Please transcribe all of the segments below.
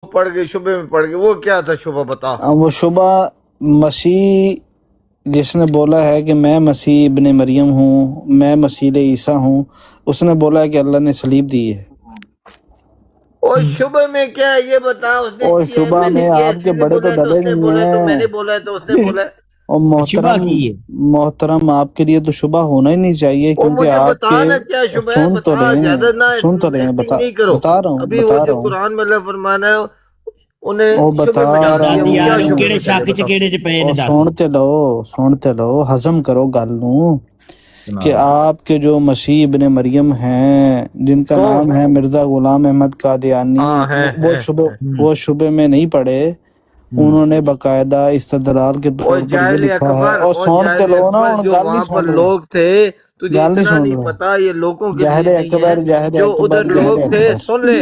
پڑھ گئے شبے میں پڑھ گئے، وہ کیا تھا شبہ بتا؟ وہ شبہ مسیح جس نے بولا ہے کہ میں مسیح ابن مریم ہوں، میں مسیح عیسیٰ ہوں، اس نے بولا ہے کہ اللہ نے صلیب دی ہے۔ اور شبہ میں کیا ہے یہ بتا، اس نے اور کیا ہے شبہ میں نے میں کیا ہے، آپ اسی کے نے بڑے بولا تو ہے تو اس ڈرے نے نہیں بولا ہے تو میں ہیں، نے بولا ہے تو اس نے بولا ہے۔ اور شبہ کی ہے۔ محترم آپ کے لیے تو شبہ ہونا ہی نہیں چاہیے، وہ کیونکہ مجھے آپ بتا کے نا کیا شبہ ہے، سن تو بتا، لیں زیادہ نہ سن تو لیں ایکٹنگ نہیں کرو۔ بتا رہا ابھی وہ جو ہوں قرآن میں اللہ فرمانا ہے انہیں وہ شبے بتا میں ڈال رہا دیا، دادی وہ کیا یار ہوں۔ شبے کیڑے میں ڈالے شک چ بتاؤ۔ کیڑے چ پے نے اور دس سنتے لو ہضم کرو گل نوں کہ آپ کے جو مسیح ابن مریم ہیں جن کا کون؟ نام ہے مرزا غلام احمد قادیانی، ہاں ہے وہ شبے میں نہیں پڑے، انہوں نے باقاعدہ استدلال کے اور طور پر یہ جاہل لکھا ہے۔ اکبر، اور اور سنتے جاہل لو نا، اکبر ہن جو گل نہیں وہاں پر سن رہے، لوگ تھے، تجھے گل نہیں اتنا سن نہیں رہے۔ پتا، یہ لوگوں کے جاہل لیے نہیں ہے اکبر جو ادھر لوگ تھے، سن لے،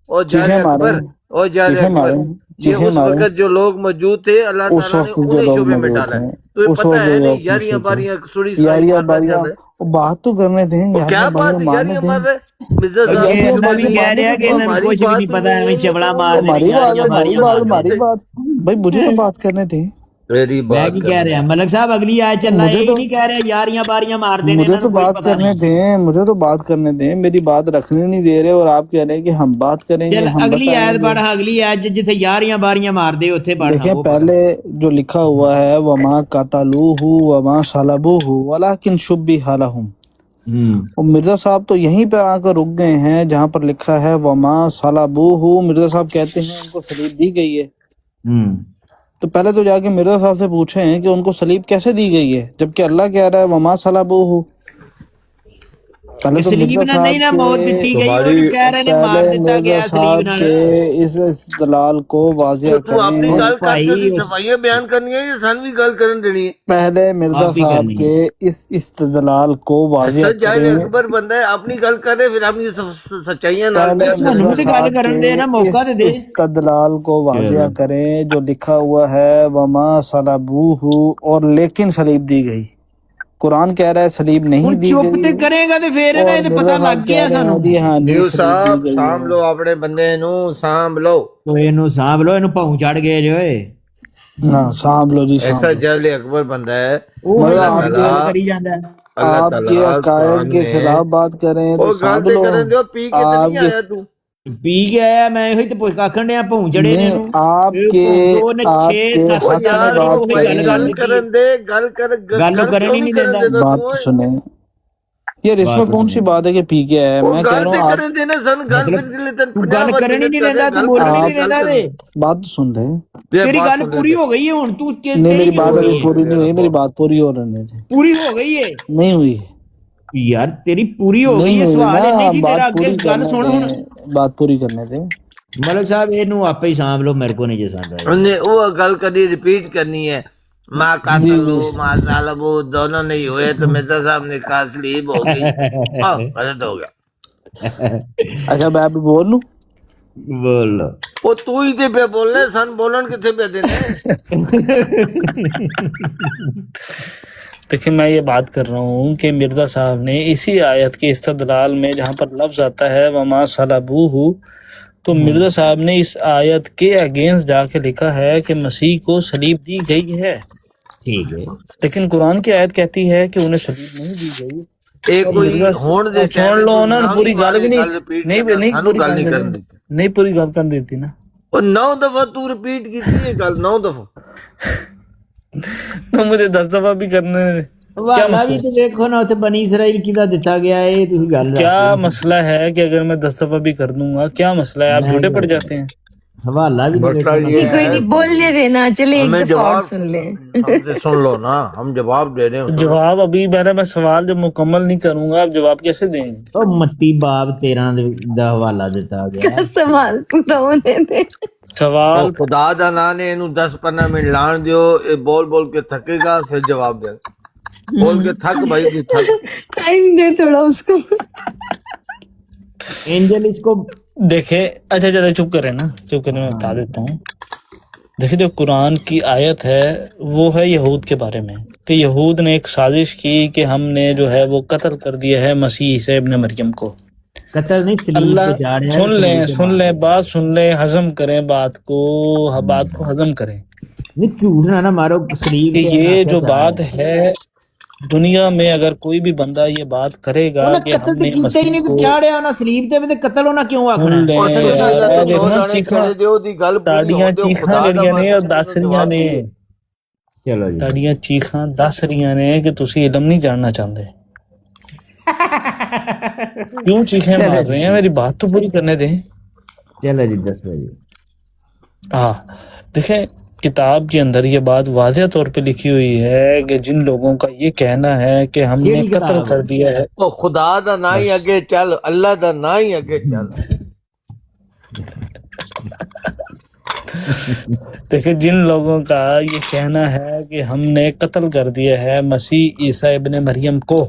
اور جاہل چیخیں ماریں اکبر، اور جاہل چیخیں اکبر، ماریں یہ چیخیں اس ماریں وقت جو لوگ موجود تھے اللہ اس تعالیٰ نے وقت جو انہیں لوگ شعبے میں موجود ڈالا ہے۔ ہیں، تو یہ اس پتہ وقت جو ہے نہیں، لوگ یاریاں موجود باریاں سڑی ہیں، سنائی یاریاں مارنا باریاں، چاہتا ہے۔ وہ بات تو کرنے دیں، وہ کیا یاریاں بات باریاں ہے، مارنے یاریاں دیں، مار رہے مرزا اور صاحب یہ یاریاں اتنا بھی باریاں کہہ مارنے رہا بھی کہ دیں۔ انہوں نے ہماری کچھ بھی بات نہیں ہی پتا، نہیں ہے، ایویں یہ چبڑا تو مار رہے ہماری بات یاریاں باریاں مار رہے ہماری بات بھائی، مجھے تو بات کرنے دیں، میری میں بات کی کہہ کرنے رہا دیں۔ ملک صاحب اگلی آئے چل رہا ہے، مجھے یہی تو نہیں کہہ رہے یاریاں باریاں مار دینے، مجھے انہوں تو نے کوئی بات پتہ کرنے نہیں۔ دیں، مجھے تو بات کرنے دیں، میری بات رکھنے نہیں دے رہے، اور آپ کہہ رہے ہیں کہ ہم بات کریں گے، چل ہم اگلی بتائیں آیت گے۔ پڑھ، اگلی آیت جتھے یاریاں باریاں مار دے اتھے پڑھ، ہاں دیکھیں وہ پڑھ۔ پہلے جو لکھا ہوا ہے وَمَا قَتَلُوهُ وَمَا صَلَبُوهُ وَلَٰكِنْ شُبِّهَ لَهُمْ، اور مرزا صاحب تو یہیں پر آ کر رک گئے ہیں جہاں پر لکھا ہے وَمَا صَلَبُوهُ، مرزا صاحب کہتے ہیں ان کو صلیب دی گئی ہے، تو پہلے تو جا کے مرزا صاحب سے پوچھیں کہ ان کو صلیب کیسے دی گئی ہے، جبکہ اللہ کہہ رہا ہے وَمَا صَلَبُوهُ۔ پہلے تو سلیب مرزا نہ نہیں صاحب نہ موت کے دتی گئی، تمہاری انہوں کہہ رہے نے پہلے مار دیتا مرزا گیا سلیب صاحب نال۔ کے اس استدلال کو واضح تو اپنی کریں، اور گل کر کے بھائی اس صفائیاں بیان کرنی ہے یا سانوی گل کرن دینی ہے؟ پہلے مرزا آپ ہی صاحب کرنی ہے۔ کے اس استدلال کو واضح ایسا جاہل کریں، اکبر بندہ ہے، اپنی گل کرے پھر اپنی سچائیاں نال پہلے بیان کرے۔ سانوں مرزا بھی تے گل صاحب کرن کے دے نا، موقع اس تے دے۔ استدلال کو واضح چلو کریں جو لکھا ہوا ہے وما صلبوہ، اور لیکن صلیب دی گئی، قرآن کہہ رہا ہے صلیب نہیں ہن دی چپ گئی، تے کرے گا تے پھر اور نا تے مرزا پتہ صاحب لگ کہہ گیا رہے ہیں سانوں۔ جی ہاں نہیں نیو صلیب دی صاحب گئی سانبھ ہے۔ لو اپنے بندے نو، سانبھ لو۔ کوئی اینو سانبھ لو، اینو پاؤں چڑھ گئے جو اے۔ ہاں سانپ لو جی ایسا سانپ لو، جاہل اکبر بندہ ہے۔ اوہی مطلب اللہ تو آپ پھر کے گل تعالیٰ کری جاندا ہے۔ اللہ آپ کے تعالیٰ عقائد قرآن کے میں خلاف بات کریں تو وہ گل سانپ تے لو، کرن دیو، پی کے تے نہیں آپ کے آیا تو۔ پی کے آیا میں ہوئی تے پوچھ آکھن ڈیا پاؤں چڑھے نے نہیں، اینو۔ وہ نے آپ 6-7 او حق میں یار تاریخ او بات کوئی بھائی گل کریں، کر گل دیتی ہے، کرن دے، گل کر، گل گل کرن کیوں ہی نہیں نہیں کرن دیندا، دیتا بات تو؟ تو سنیں یار، اس میں بات کون سی بات ہے کہ پی کے ہے؟ وہ میں کہہ گل رہا تے ہوں آپ کرن دینا سن، گل مطلب پھر لے تن تو 50 گل بار کرن ہی محنت نہیں کر رہے دیندا، تو گل بولن ہی کرنی آپ نہیں ہے، گل دیندا تے۔ کرنی بات تو سن لیں، ہے۔ تیری بات گل سن پوری لیتے ہو گئی ہے ہن، تو نہیں کہیں میری کی بات سننی ابھی ہے؟ پوری نہیں ہوئی، میری بات پوری ہو رہنے تھے، پوری ہو گئی ہے نہیں ہوئی، یار، تیری پوری ہو گئی نہیں ہے، ہوئی نا، سوال ہے نہیں سی بات تیرا، اگے پوری گل کرنے سن ہن۔ دیں، بات پوری کرنے دیں۔ ملک صاحب اینو آپ ہی سانبھ لو، میرے کو نہیں جے سانبھ رہا انہیں وہ گل کری ریپیٹ کرنی ہے، ماں جی قاتلو جی ماں صالبو دونوں نہیں ہوئے تو مرزا صاحب نے کہا سلیب ہو گئی، غلط ہو گیا۔ اچھا میں ابھی بول لوں، بولو۔ وہ تو ہی تے پہ بولنے سن، بولن کتنے پہ دینے؟ دیکھیں میں یہ بات کر رہا ہوں کہ مرزا صاحب نے اسی آیت کے استدلال میں جہاں پر لفظ آتا ہے وما صلبوہ، تو مرزا صاحب نے اس آیت کے اگینسٹ جا کے لکھا ہے کہ مسیح کو صلیب دی گئی ہے، ٹھیک ہے، لیکن قرآن کی آیت کہتی ہے کہ انہیں صلیب نہیں دی گئی۔ ایک اور کوئی مرزا ہون دے چھوڑ ٹائم لو تو نا، نہ ہی پوری گل بھی وارے نہیں گل ریپیٹ نہیں کرنا، نہیں سانو پوری گل کر نہیں کرن دیتی، دیتی۔ نہیں پوری گل کر دیتی نا، اور 9 دفعہ تو ریپیٹ کیتی ہے گل، 9 دفعہ۔ تو مجھے 10 دفعہ بھی کرنے دیں۔ کیا حوالہ بھی مسئلہ تو دیکھو نا، اتنے بنی اسرائیل کی دا دتا گیا ہے، تسی گل رکھ کیا رہے مسئلہ ہے کہ اگر میں 10 دفعہ بھی کر دوں گا کیا مسئلہ ہے؟ آپ جھوٹے پڑ جاتے ہیں۔ حوالہ بھی تو مسئلہ دیکھو نا۔ یہ کوئی ہے نہیں، بولنے دینا، چلے ایک ہمیں دفعہ اور جواب سن لیں۔ ہم سے سن لو نا، ہم جواب دے رہے ہیں، سن لو۔ جواب ابھی میں سوال جب مکمل نہیں کروں گا آپ جواب کیسے دیں گے؟ او متی باب 13 دا حوالہ دیتا گیا۔ سوال پورا ہونے دیں۔ او سوال خدا دا نا نے انہوں 10-15 منٹ لان دیو، اے بول بول کے تھکے گا پھر جواب دے، بول کے تھک بھائی تو تھک۔ ٹائم دے تھوڑا اس کو۔ اینجل اس کو دیکھیں، اچھا چلے چپ کریں نا، چپ کریں، میں بتا دیتا ہوں۔ دیکھیں جو قرآن کی آیت ہے وہ ہے یہود کے بارے میں، کہ یہود نے ایک سازش کی کہ ہم نے جو ہے وہ قتل کر دیا ہے مسیح عیسیٰ ابن مریم کو، قتل نہیں سلیب اللہ پہ چاڑیا سن لیں بات سن لیں، ہضم کریں بات کو ہضم کریں نہیں جھوٹ نہ مارو سلیب کہ پہ یہ جو بات ہے دنیا میں اگر کوئی بھی بندہ یہ بات کرے گا انہیں کہ قتل ہم تو نے کیتا ہی مسیح نہیں، کو چاڑیا انہیں سلیب تے قتل ہونا کیوں سن آکھنا لیں اور قتل ہونا تسی یار نہ اے تو دیکھو دو نا جانے چیخاں کھڑے دیو دی گل پوری تاڑیاں ہون دیو، چیخاں خدا دا جڑیاں نے اور واسطے دس تو رہیاں جواب نے دیے۔ چلو جی تاڑیاں چیخاں دس رہیاں نے کہ تسی علم نہیں جاننا چاہتے، کیوں چیخیں چلو مار جی رہے ہیں؟ میری بات تو پوری کرنے دیں۔ چلو جی دسو جی ہاں دیکھیں کتاب کے اندر یہ بات واضح طور پہ لکھی ہوئی ہے کہ جن لوگوں کا یہ کہنا ہے کہ ہم نے کیڑی قتل کتاب کر دیا ہے، او خدا دا نا ہی بس اگے چل، اللہ دا نا ہی اگے چل۔ دیکھیں جن لوگوں کا یہ کہنا ہے کہ ہم نے قتل کر دیا ہے مسیح عیسیٰ ابن مریم کو،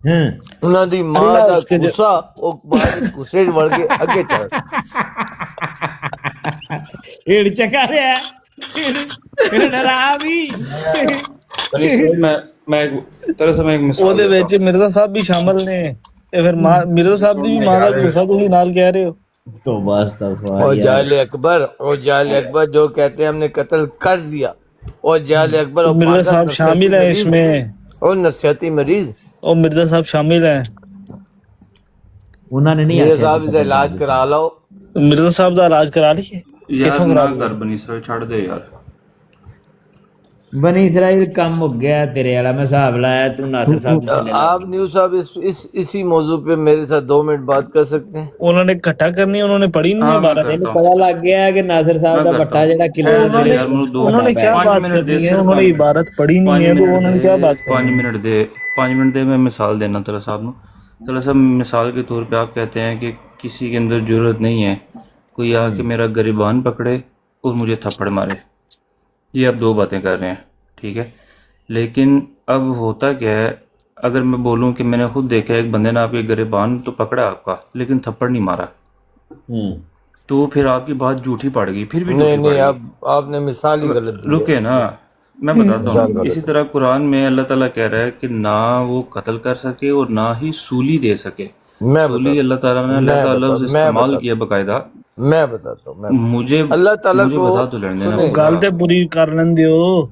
ہاں انہاں دی ماں اللہ دا اس کے گسا او بعد گسے وڑ کے اگے چل۔ ایڑ چکا رہا ہے ڈرا بھی بنی اسرائیل میں دراصل میں ایک او مثال دے دیتا وچ مرزا صاحب بھی شامل نے، تے پھر مرزا صاحب دی بھی ہوں ماں دا یار گسا تسی نال کہہ رہے ہو۔ تو بس تفار او یار جاہل اکبر جو کہتے ہیں ہم نے قتل کر دیا، او جاہل اکبر او مرزا پاگل صاحب نفسیاتی شامل ہیں اس مریض، میں، او نفسیاتی مریض۔ او مرزا صاحب شامل ہیں، انہوں نے نہیں میرے آخیا صاحب کہ سے قتل کر علاج دیتا کرا لو۔ مرزا صاحب دا علاج کرا لیے، یار کتوں نہ کرا کر لیے؟ بنی اسرائیل چھڑ دے یار۔ بنی اسرائیل کم ہو گیا تیرے والا، میں حساب لایا تو ناصر صاحب نے تھلے لا آپ نیو صاحب اسی موضوع پہ میرے ساتھ 2 منٹ بات کر سکتے ہیں؟ انہوں نے اکٹھا کرنی، انہوں نے پڑھی نہیں ہے ہاں میں عبارت، تینوں کرتا ہوں پتا لگ گیا کہ ناصر صاحب میں دا کرتا بٹا ہوں جڑا وہ قلعے انہوں تیرے نے سر دو انہوں بٹا نے پہ کیا 5 بات منٹ دے، کرنی ہے؟ صرف انہوں نے 5 منٹ، عبارت پڑھی نہیں 5 ہے تو منٹ انہوں دے، نے کیا بات 5 کرنی ہے؟ منٹ دے، 5 منٹ دے، میں مثال دینا تلا صاحب نو۔ تلا صاحب مثال کے طور پہ آپ کہتے ہیں کہ کسی کے اندر جرت نہیں ہے کوئی آ کے میرا گریبان پکڑے اور مجھے تھپڑ مارے، یہ آپ 2 باتیں کر رہے ہیں، ٹھیک ہے؟ لیکن اب ہوتا کیا ہے، اگر میں بولوں کہ میں نے خود دیکھا ایک بندے نے آپ کے گریبان تو پکڑا آپ کا لیکن تھپڑ نہیں مارا، تو پھر آپ کی بات جھوٹی پڑ گئی، پھر بھی جھوٹی پڑ نہیں گئی۔ آپ نے مثال ہی غلط دی ہے، رکے نا، میں بتاتا ہوں۔ مثال اسی غلط ہے۔ طرح قرآن میں اللہ تعالیٰ کہہ رہا ہے کہ نہ وہ قتل کر سکے اور نہ ہی سولی دے سکے۔ میں سولی بتاتا اللہ تعالیٰ نے علیحدہ لفظ استعمال کیا باقاعدہ۔ ہوں مجھے اللہ تعالیٰ کو بتا تو لینے دینا سنیں، پورا۔ گل تے پوری کر لین دیو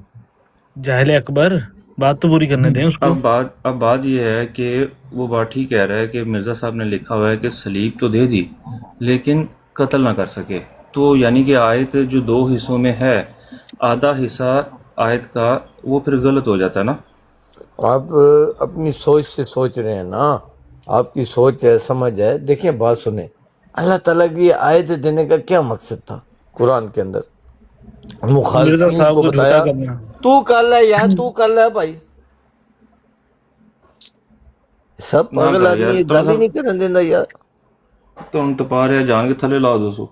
جاہل اکبر، بات تو پوری کرنے دیں اس کو۔ اب بات یہ ہے کہ وہ بات ٹھیک کہہ رہا ہے کہ مرزا صاحب نے لکھا ہوا ہے کہ سلیب تو دے دی لیکن قتل نہ کر سکے، تو یعنی کہ آیت جو 2 حصوں میں ہے، آدھا حصہ آیت کا وہ پھر غلط ہو جاتا ہے نا۔ آپ اپنی سوچ سے سوچ رہے ہیں نا، آپ کی سوچ ہے، سمجھ ہے۔ دیکھیں بات سنیں، اللہ تعالیٰ کی یہ آیت دینے کا کیا مقصد تھا قرآن کے اندر؟ مرزا مخالفین صاحب کو کو جھوٹا بتایا کرنا، تو کر لے یار، تو کر لے بھائی، سب نہ پاگل کر آدمی یار یہ تھوڑا گل سا ہی نہیں کرن دینا یار۔ تو ان ٹپا رہے جان کے تھلے لا دو سو۔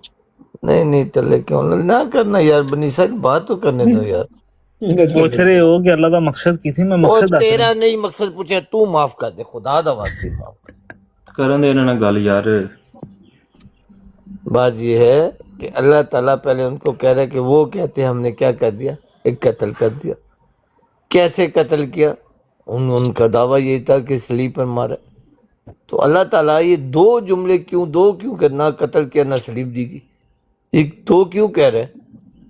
نہیں تلے کیوں نہ کرنا یار، بنی صاحب بات تو کرنے دو یار۔ پوچھ رہے ہو کہ اللہ دا مقصد کی تھی، میں اور مقصد دس رہا تیرا ہوں۔ نہیں مقصد پوچھے، تو معاف کر دے، خدا دا واسطے معاف کر کرن دے انہوں نے گل یار۔ دے۔ بات یہ ہے کہ اللہ تعالیٰ پہلے ان کو کہہ رہا ہے کہ وہ کہتے ہیں ہم نے کیا کر دیا، ایک قتل کر دیا۔ کیسے قتل کیا؟ ان کا دعویٰ یہ تھا کہ سلیب پر مارا۔ تو اللہ تعالیٰ یہ 2 جملے کیوں کہ نہ قتل کیا نہ سلیب دی گئی، یہ 2 کیوں کہہ رہے ہیں؟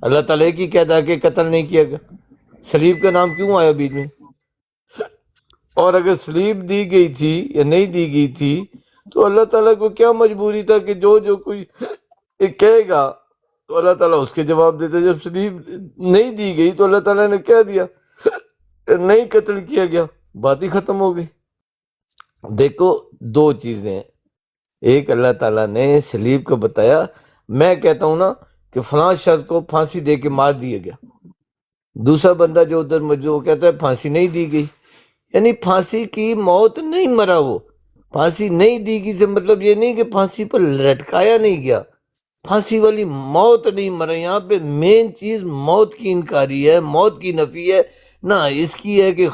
اللہ تعالیٰ کی کہتا کہ قتل نہیں کیا گیا، سلیب کا نام کیوں آیا بیچ میں؟ اور اگر سلیب دی گئی تھی یا نہیں دی گئی تھی تو اللہ تعالیٰ کو کیا مجبوری تھا کہ جو کوئی کہے گا تو اللہ تعالیٰ اس کے جواب دیتے؟ جب سلیب نہیں دی گئی تو اللہ تعالیٰ نے کہہ دیا نہیں قتل کیا گیا، بات ہی ختم ہو گئی۔ دیکھو 2 چیزیں ہیں، ایک اللہ تعالیٰ نے سلیب کو بتایا، میں کہتا ہوں نا کہ فلاں شخص کو پھانسی دے کے مار دیا گیا، دوسرا بندہ جو ادھر جو کہتا ہے پھانسی نہیں دی گئی، یعنی پھانسی کی موت نہیں مرا، وہ پھانسی نہیں دی گئی سے مطلب یہ نہیں کہ پھانسی پر لٹکایا نہیں گیا، پھانسی والی موت نہیں مرا۔ یہاں پہ مین چیز موت کی انکاری ہے، موت کی نفی ہے، نہ اس کی ہے کہ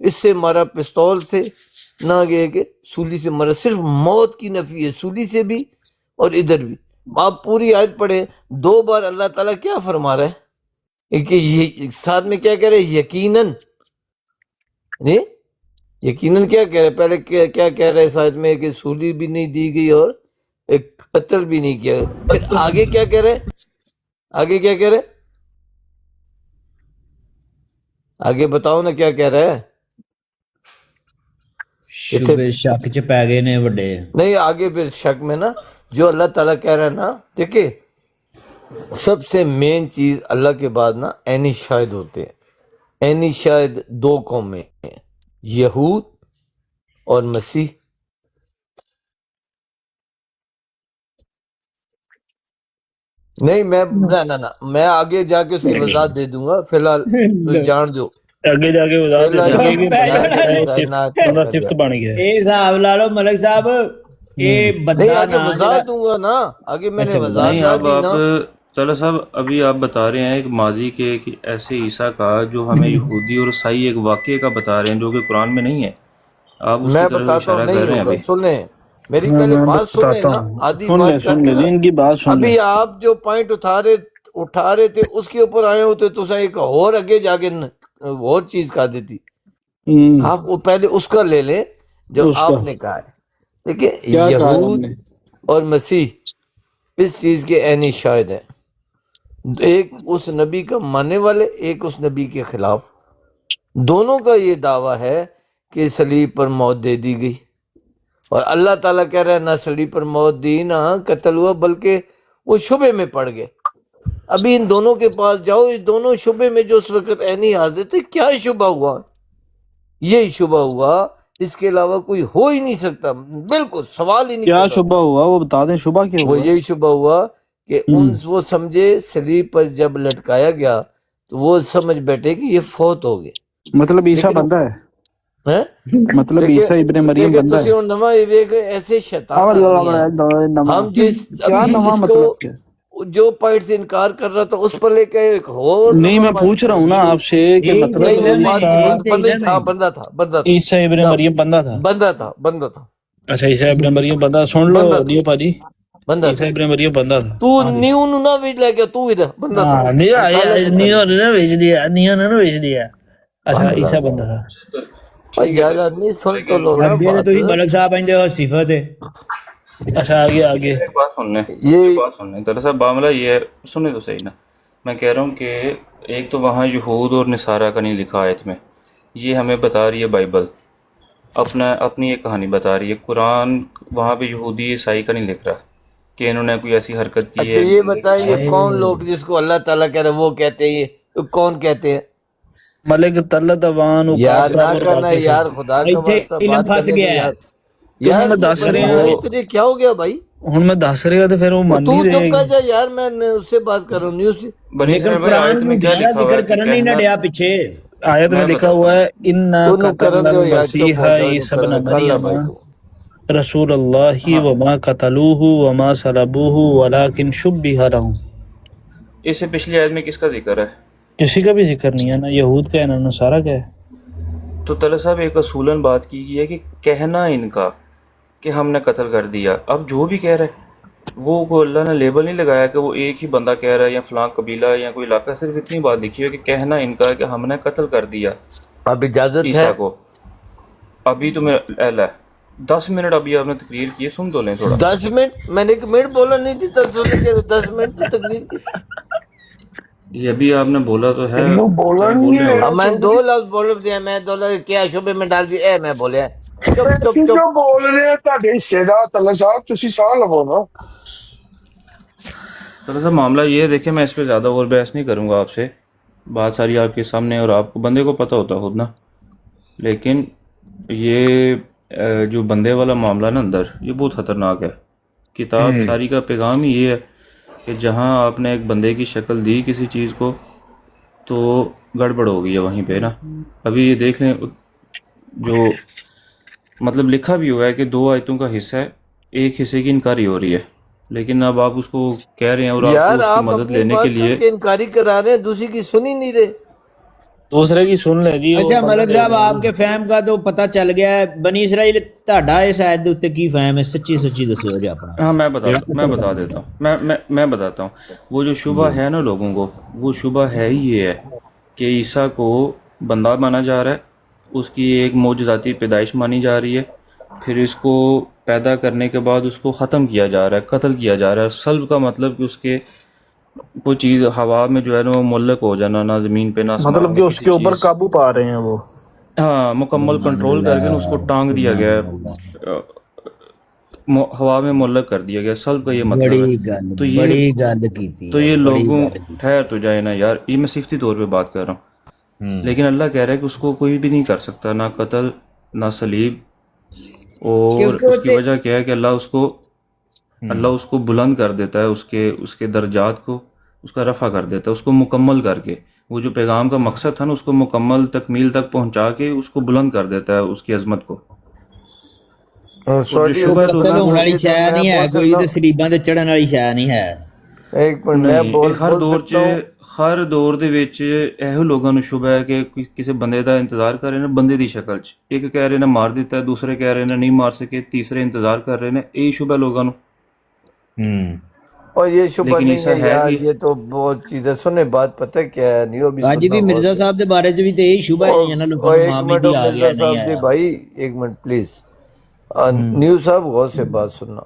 اس سے مارا پستول سے، نہ یہ کہ سولی سے مرا، صرف موت کی نفی ہے، سولی سے بھی اور ادھر بھی۔ آپ پوری آیت پڑھیں، 2 بار اللہ تعالیٰ کیا فرما رہا ہے کہ یہ ساتھ میں کیا کہہ رہے ہیں؟ یقیناً یقیناً کیا کہہ رہے پہلے کیا کہہ رہے ساتھ میں کہ سولی بھی نہیں دی گئی اور ایک قتل بھی نہیں کیا. پھر آگے کیا کہہ رہے آگے کیا کہہ رہے آگے بتاؤ نا کیا کہہ رہا ہے. شبے شک چ پی گئے نے وڈے. نہیں آگے پھر شک میں نا جو اللہ تعالیٰ کہہ رہا ہے نا دیکھیں سب سے مین چیز اللہ کے بعد نا عینی شاہد ہوتے ہیں. عینی شاہد دو قومیں ہیں یہود اور مسیح. نہیں میں آگے جا کے اس کی وضاحت دے دوں گا. فی الحال تو جان دو آگے جا کے وضاحت صفت بن گیا. اے حساب لا لو ملک صاحب اے نہیں بندہ آگے نا وضاحت دوں گا نا آگے میں نے وضاحت نہیں نہ اب دی آپ نا. طلحہ صاحب ابھی آپ بتا رہے ہیں ایک ماضی کے کہ ایسے عیسیٰ کا جو ہمیں یہودی اور عیسائی ایک واقعے کا بتا رہے ہیں جو کہ قرآن میں نہیں ہے. آپ اس میں کی طرف بتاتا ہوں اشارہ کر نہیں رہے ہیں ہوگا. ابھی. سن لیں میری میں پہلے بات سن لیں بتاتا نا ہوں. آدھی سن بات لیں کر کے جی ان کی بات سن لیں. ابھی آپ جو پوائنٹ اٹھا رہے تھے اس کے اوپر آئے ہوتے تو ایک اور آگے جا کے اور چیز کہا دیتی. آپ وہ پہلے اس کا لے لیں جو اس آپ کا نے کہا ہے. دیکھیں کیا کہا ہے ہم یہود نے؟ اور مسیح اس چیز کے عینی شاہد ہیں. ایک اس نبی کا ماننے والے ایک اس نبی کے خلاف. دونوں کا یہ دعویٰ ہے کہ صلیب پر موت دے دی گئی اور اللہ تعالیٰ کہہ رہا ہے نہ صلیب پر موت دی نہ قتل ہوا بلکہ وہ شبے میں پڑ گئے. ابھی ان دونوں کے پاس جاؤ اس دونوں شبے میں جو اس وقت عینی حاضر تھے کیا شبہ ہوا یہی شبہ ہوا اس کے علاوہ کوئی ہو ہی نہیں سکتا. بالکل سوال ہی نہیں کیا پیدا شبہ ہوا وہ بتا دیں. شبہ کیا وہ ہوا؟ یہی شبہ ہوا کہ وہ سمجھے صلیب پر جب لٹکایا گیا تو وہ سمجھ بیٹھے کہ یہ فوت ہو گئے. مطلب عیسیٰ لیکن بندہ ہے. ہیں؟ مطلب عیسیٰ ابن مریم دیکھیں بندہ تسی ہے. ہن نواں ایک ایسے شیطان آدمی ہیں. ہم جس کیا ابھی نواں اس مطلب کو کیا؟ جو پوائنٹ سے انکار کر رہا تھا اس پر لے کے ایک اور نہیں نواں میں بات پوچھ رہا ہوں نا آپ سے کہ نہیں، مطلب نہیں وہ عیسیٰ بندہ ہی تھا بندہ تھا عیسیٰ ابن مریم بندہ تھا. بندہ تھا اچھا عیسیٰ ابن مریم بندہ. سن لو بندہ تھا دیو پاجی بندہ عیسیٰ تھا. ابن مریم بندہ تھا. تو نیو نو نہ ویچ لے گیا تو بھی بندہ تھا. نیو نے نا بھیج دیا. نیو نے نا بھیج دیا. اچھا عیسیٰ بندہ تھا. بھائی یار آدمی سن تو لو نا ابھی تے بات. تسی ملک صاحب آندے ہو صفت ہے. اچھا آگے ایک بات سن لیں یہ طلحہ صاحب معاملہ یہ ہے سنیں تو صحیح نا. میں کہہ رہا ہوں کہ ایک تو وہاں یہود اور نصارہ کا نہیں لکھا آیت میں. یہ ہمیں بتا رہی ہے بائبل اپنی ایک کہانی بتا رہی ہے. قرآن وہاں پہ یہودی عیسائی کا نہیں لکھ رہا کہ انہوں نے کوئی ایسی حرکت کی اچھا ہے. یہ بتائیں یہ کون لوگ جس کو اللہ تعالیٰ کہہ رہے وہ کہتے ہیں یہ کون کہتے ہیں ملک طلت وان یار نہ کرنا یار خدا کا ایتھے واسطہ علم بات پھس کرنے گیا دے ہے. یار. تو یار میں دس بڑے رہے بھائی ہوں تجھے کیا ہو گیا بھائی ہوں میں دس رہے گا تو پھر وہ من تو نہیں چپ رہے کر گی. جا یار میں اس سے بات کر رہا ہوں نیوز سے. بنی لیکن اسرائیل بھائی قرآن آیت میں کو کیا زیادہ لکھا ہوا ہے ذکر کہ کرن نہیں نہ کہنا ڈیا پیچھے. آیت میں میں لکھا بتاتا ہوا ہوں ہے انا تو نہ قتلنا کرن دو یار چپ المسیح ہو جاؤ عیسی ابن کر لا بھائی مریم تو. رسول اللہ وما قتلوه وما صلبوه ولكن شبه لهم. اس سے پچھلی آیت میں کس کا ذکر ہے؟ کسی کا بھی ذکر نہیں ہے نا یہود کا ہے نہ نصارہ کا ہے. تو طلحہ صاحب ایک اصولاً بات کی گئی ہے کہ کہنا ان کا کہ ہم نے قتل کر دیا. اب جو بھی کہہ رہے وہ کوئی اللہ نے لیبل نہیں لگایا کہ وہ ایک ہی بندہ کہہ رہا ہے یا فلاں قبیلہ یا کوئی علاقہ. صرف اتنی بات لکھی ہے کہ کہنا ان کا ہے کہ ہم نے قتل کر دیا اب اجازت ہے عیسیٰ کو. ابھی تو میرا اہل ہے 10 منٹ ابھی آپ نے تقریر کی ہے سن تو لیں تھوڑا. 10 منٹ میں نے 1 منٹ بولا نہیں تھی تو 10 منٹ تو تقریر کی. یہ ابھی آپ نے بولا تو ہے اب میں 2 لفظ بول دیا میں 2 لفظ کیا شبے میں ڈال دی میں بولیا چپ چپ چپ. بول رہے ہیں تہاڈے حصے دا طلحہ صاحب تسی ساہ لو نا. طلحہ صاحب معاملہ یہ ہے دیکھیں میں اس پہ زیادہ اور بحث نہیں کروں گا آپ سے. بات ساری آپ کے سامنے اور آپ کو بندے کو پتہ ہوتا خود نا. لیکن یہ جو بندے والا معاملہ نا اندر یہ بہت خطرناک ہے. کتاب ساری کا پیغام ہی یہ ہے کہ جہاں آپ نے ایک بندے کی شکل دی کسی چیز کو تو گڑبڑ ہو گئی ہے وہیں پہ نا. ابھی یہ دیکھ لیں جو مطلب لکھا بھی ہوا ہے کہ 2 آیتوں کا حصہ ہے ایک حصے کی انکاری ہو رہی ہے. لیکن اب آپ اس کو کہہ رہے ہیں اور آپ یار کو اس کی آپ مدد اپنی لینے کے بات لیے کر کے انکاری کرا رہے ہیں دوسری کی سن ہی نہیں رہے. دوسرے کی سن لے جی. اچھا ملک صاحب آپ کے فہم کا تو پتہ چل گیا ہے. بنی اسرائیل تہاڈا اس آیت دے اوتے کی فہم ہے سچی دسو جی اپنا. ہاں میں بتا دیتا ہوں میں بتاتا ہوں. وہ جو شبہ ہے نا لوگوں کو وہ شبہ ہے ہی یہ ہے کہ عیسیٰ کو بندہ مانا جا رہا ہے اس کی ایک معجزاتی پیدائش مانی جا رہی ہے، پھر اس کو پیدا کرنے کے بعد اس کو ختم کیا جا رہا ہے، قتل کیا جا رہا ہے۔ صلب کا مطلب کہ اس کے کوئی چیز ہوا میں جو ہے نا وہ معلق ہو جانا، نہ زمین پہ نہ آسمان مطلب کہ میں، اس کسی کے اوپر چیز، قابو پا رہے ہیں وہ۔ ہاں مکمل کنٹرول کر کے نا اس کو ٹانگ دیا گیا ہے، ہوا میں معلق کر دیا گیا۔ صلب کا یہ مطلب بڑی ہے۔ گل تو یہ بڑی گل کیتی تو ہے، یہ بڑی لوگوں گل کیتی۔ ٹھہر تو جائے نا یار، یہ میں صفتی طور پہ بات کر رہا ہوں، لیکن اللہ کہہ رہا ہے کہ اس کو کوئی بھی نہیں کر سکتا، نہ قتل نہ صلیب۔ اور کیونکہ اس وہ کی وجہ کیا ہے کہ اللہ اس کو بلند کر دیتا ہے، اس کے درجات کو اس کا رفع کر دیتا ہے، اس کو مکمل کر کے، وہ جو پیغام کا مقصد تھا نا اس کو مکمل تکمیل تک پہنچا کے اس کو بلند کر دیتا ہے، اس کی عظمت کو۔ اور جو سوری شبہ تو قتل ہونے والی شے میں نہیں ہے بول کوئی، سکتا تے سلیباں تے چڑھن والی شے نہیں ہے۔ ہوں ایک منٹ میں نہیں، بول ہر دور سکتا ہوں ہر دور دے وچ ਇਹੋ ਲੋਕਾਂ ਨੂੰ ਸ਼ੁਬਾ ਹੈ ਕਿ ਕਿਸੇ ਬੰਦੇ ਦਾ ਇੰਤਜ਼ਾਰ ਕਰ ਰਹੇ ਨੇ ਬੰਦੇ ਦੀ ਸ਼ਕਲ 'ਚ، ਇੱਕ ਕਹਿ ਰਹੇ ਨੇ ਮਾਰ ਦਿੱਤਾ ਹੈ، ਦੂਸਰੇ ਕਹਿ ਰਹੇ ਨੇ ਨਹੀਂ ਮਾਰ ਸਕੇ، ਤੀਸਰੇ ਇੰਤਜ਼ਾਰ ਕਰ ਰਹੇ ਨੇ، ਇਹ ਸ਼ੁਬਾ ਲੋਕਾਂ ਨੂੰ۔ اور یہ شبہ لیکن نہیں ایسا ہے ہے یار، کہ یہ تو بہت چیزیں سنیں، بات پتہ کیا ہے نیو بھی اج سننا بھی مرزا بہت ہے۔ صاحب دے بارے چ بھی تے یہی شبہ ہے نا لوکاں اور نوں، ایک ماں منٹ بھی آ مرزا گیا نہیں صاحب دی آیا۔ بھائی، ایک منٹ پلیز، نیو صاحب غور سے بات سننا۔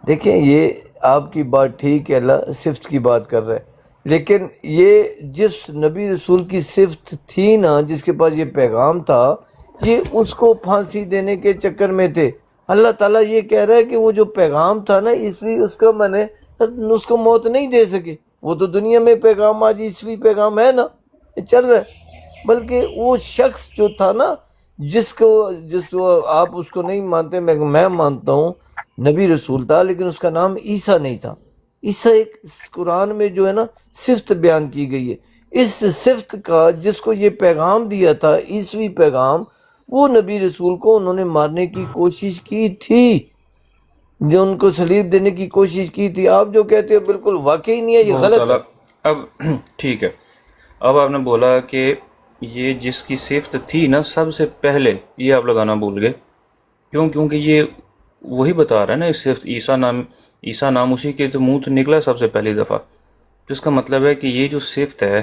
دیکھیں یہ آپ کی بات ٹھیک ہے، اللہ صفت کی بات کر رہا ہے، لیکن یہ جس نبی رسول کی صفت تھی نا، جس کے پاس یہ پیغام تھا، یہ اس کو پھانسی دینے کے چکر میں تھے۔ اللہ تعالیٰ یہ کہہ رہا ہے کہ وہ جو پیغام تھا نا عیسوی، اس کا میں نے اس کو موت نہیں دے سکے۔ وہ تو دنیا میں پیغام آج عیسوی پیغام ہے نا، یہ چل رہا ہے، بلکہ وہ شخص جو تھا نا، جس کو آپ اس کو نہیں مانتے، میں مانتا ہوں نبی رسول تھا، لیکن اس کا نام عیسیٰ نہیں تھا۔ عیسیٰ ایک قرآن میں جو ہے نا صفت بیان کی گئی ہے، اس صفت کا جس کو یہ پیغام دیا تھا، عیسوی پیغام، وہ نبی رسول کو انہوں نے مارنے کی کوشش کی تھی، جو ان کو صلیب دینے کی کوشش کی تھی۔ آپ جو کہتے ہو بالکل واقعی نہیں ہے، یہ بہت غلط ہے۔ اعلیٰ۔ اب ٹھیک ہے، اب آپ نے بولا کہ یہ جس کی صفت تھی نا سب سے پہلے، یہ آپ لگانا بھول گئے۔ کیونکہ یہ وہی بتا رہا ہے نا، اس صفت عیسیٰ نام اسی کے تو منہ سے نکلا سب سے پہلی دفعہ، تو اس کا مطلب ہے کہ یہ جو صفت ہے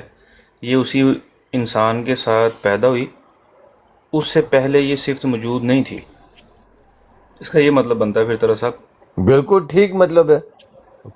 یہ اسی انسان کے ساتھ پیدا ہوئی، اس سے پہلے یہ صفت موجود نہیں تھی۔ اس کا یہ مطلب بنتا ہے پھر طرح صاحب۔ بالکل ٹھیک مطلب ہے،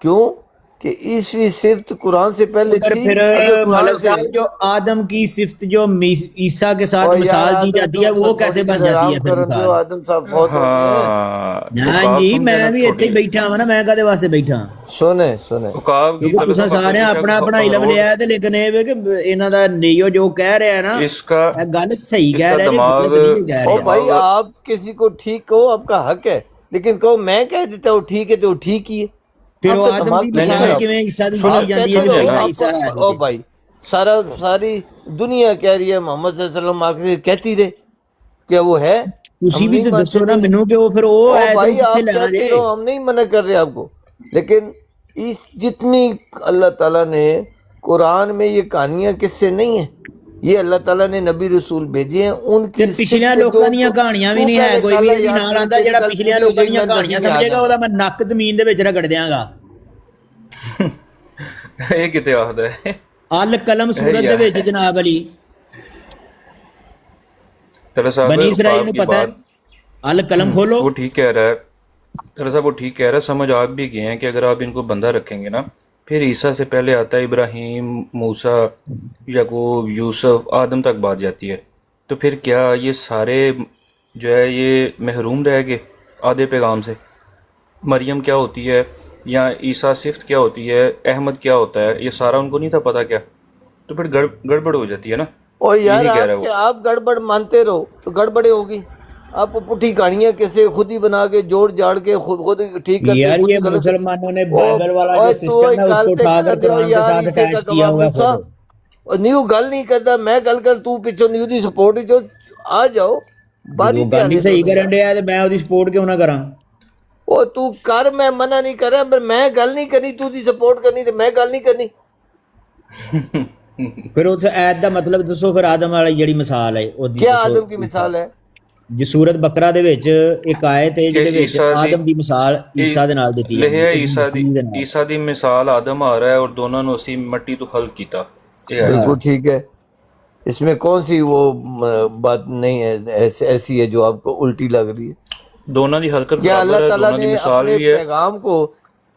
کیوں کہ عیسوی صفت قرآن سے پہلے اگر تھی۔ پھر اگر قرآن ملک سے صاحب جو آدم کی صفت جو عیسیٰ کے ساتھ اور یار مثال دی آدم جاتی ہے تو وہ کیسے بن جاتی آرام ہے پھر کرن دیو، مثال؟ آدم صاحب فوت ہو گئے ہیں۔ ہاں، ہاں عقاب جی، سمجھے میں نا بھی اتنے ہی چھوٹی بیٹھا ہوں نا، میں کدے واسطے بیٹھا ہاں؟ سنے عقاب کی کیونکہ تساں سارے اپنا اپنا علم لیا ہے تے لیکن یہ ہے کہ انہاں دا نیو جو کہہ رہا ہے نا، اس کا یہ گل صحیح اس کہہ کا رہا ہے، یہ دماغ غلط نہیں کہہ او رہا۔ بھائی آپ کسی کو ٹھیک کہو، آپ کا حق ہے، لیکن کہو میں کہہ دیتا ہوں ٹھیک ہے تو وہ ٹھیک ہی ہے۔ پھر آپ وہ کا آدم دماغ کی کیسے مثال خراب؟ کیویں عیسیٰ دی آپ دی جاتی کہتے ہے رہو، کہ آپ عیسیٰ ہے او بھائی ساری دنیا کہہ رہی ہے محمد صلی اللہ علیہ وسلم آخری کہتی رہے کیا وہ ہے، تسی ہم بھی نہیں تو مانتے دسو نا نہیں۔ مینوں کہ وہ پھر وہ او ہے تو بھائی کتنے آپ لینا کہتے جے؟ رہو، ہم نہیں منع کر رہے آپ کو، لیکن اس جتنی اللہ تعالیٰ نے قرآن میں یہ کہانیاں کس سے نہیں ہیں، یہ اللہ تعالیٰ نے نبی رسول بھیجے ہیں، ان تے کی پچھلیاں صفت جو لوکاں دیاں کہانیاں بھی تو نہیں ہے، پہلے کوئی بھی کالا یہ یار نال میرے آندا تیری جڑا گل پچھلیاں پوری ہو لوکاں جائے گی، دیاں میں کہانیاں نصیب میں آ سمجھے گا جاؤں وہ میں نک زمین دے وچ رگڑ دیاں گا۔ یہ کتے آخدا ہے القلم سورت دے وچ جناب علی طرح صاحب بنی اسرائیل عقاب نوں کی پتہ ہے، بات القلم کھولو، وہ ٹھیک کہہ رہا ہے، طرح صاحب وہ ٹھیک کہہ رہا ہے، سمجھ آپ بھی گئے ہیں کہ اگر آپ ان کو بندہ رکھیں گے نا، پھر عیسیٰ سے پہلے آتا ہے ابراہیم، موسیٰ، یعقوب، یوسف، آدم تک بات جاتی ہے، تو پھر کیا یہ سارے جو ہے یہ محروم رہ گئے آدھے پیغام سے؟ مریم کیا ہوتی ہے یا عیسیٰ صفت کیا ہوتی ہے، احمد کیا ہوتا ہے، یہ سارا ان کو نہیں تھا پتا کیا؟ تو پھر گڑبڑ ہو جاتی ہے نا، اور یار یہی کہہ رہا ہے آپ وہ۔ کہ آپ گڑبڑ مانتے رہو تو گڑبڑیں ہوگی، آپ پٹھی کہانیاں کیسے خود ہی بنا کے جوڑ جاڑ کے خود ہی ٹھیک کرتے یار خود یہ ہی غلط۔ مسلمانوں نے بائبل والا جو تو سسٹم ہے اس کو اٹھا کر دیو قرآن کے یار ساتھ اسے کا اٹیچ کیا گواہ ہوا ہے موسیٰ، خود۔ نیو گل نہیں کرتا، میں گل کر تو پیچھو نیو دی سپورٹ جو آ جاؤ، جب باری وہ تے گل آنے ہی دو صحیح نا یار۔ کرن ڈیا تے میں ਉਹਦੀ سپورٹ کیوں نہ کراں؟ او تو کر، میں منع نہیں کر رہا، پر میں گل نہیں کرنی، تو دی سپورٹ کرنی تے میں گل نہیں کرنی۔ پھر اس ایت دا مطلب دسو، پھر آدم والی جڑی مثال ہے وہ کیا آدم کی مثال ہے؟ جی سورت بقرہ دے وچ ایک آیت ہے جہدے وچ آدم دی مثال عیسیٰ دے نال دتی جاندی ہے، عیسیٰ دی مثال آدم آ رہا ہے اور دونوں نے اسی مٹی تو خلق کیتا، یہ ہے۔ بالکل ٹھیک ہے، اس میں کون سی وہ بات نہیں ہے ایسی ہے جو آپ کو الٹی لگ رہی ہے؟ دونوں دی حرکت کیا برابر اللہ ہے، تعالیٰ دونوں دی نے مثال اپنے بھی ہے. پیغام کو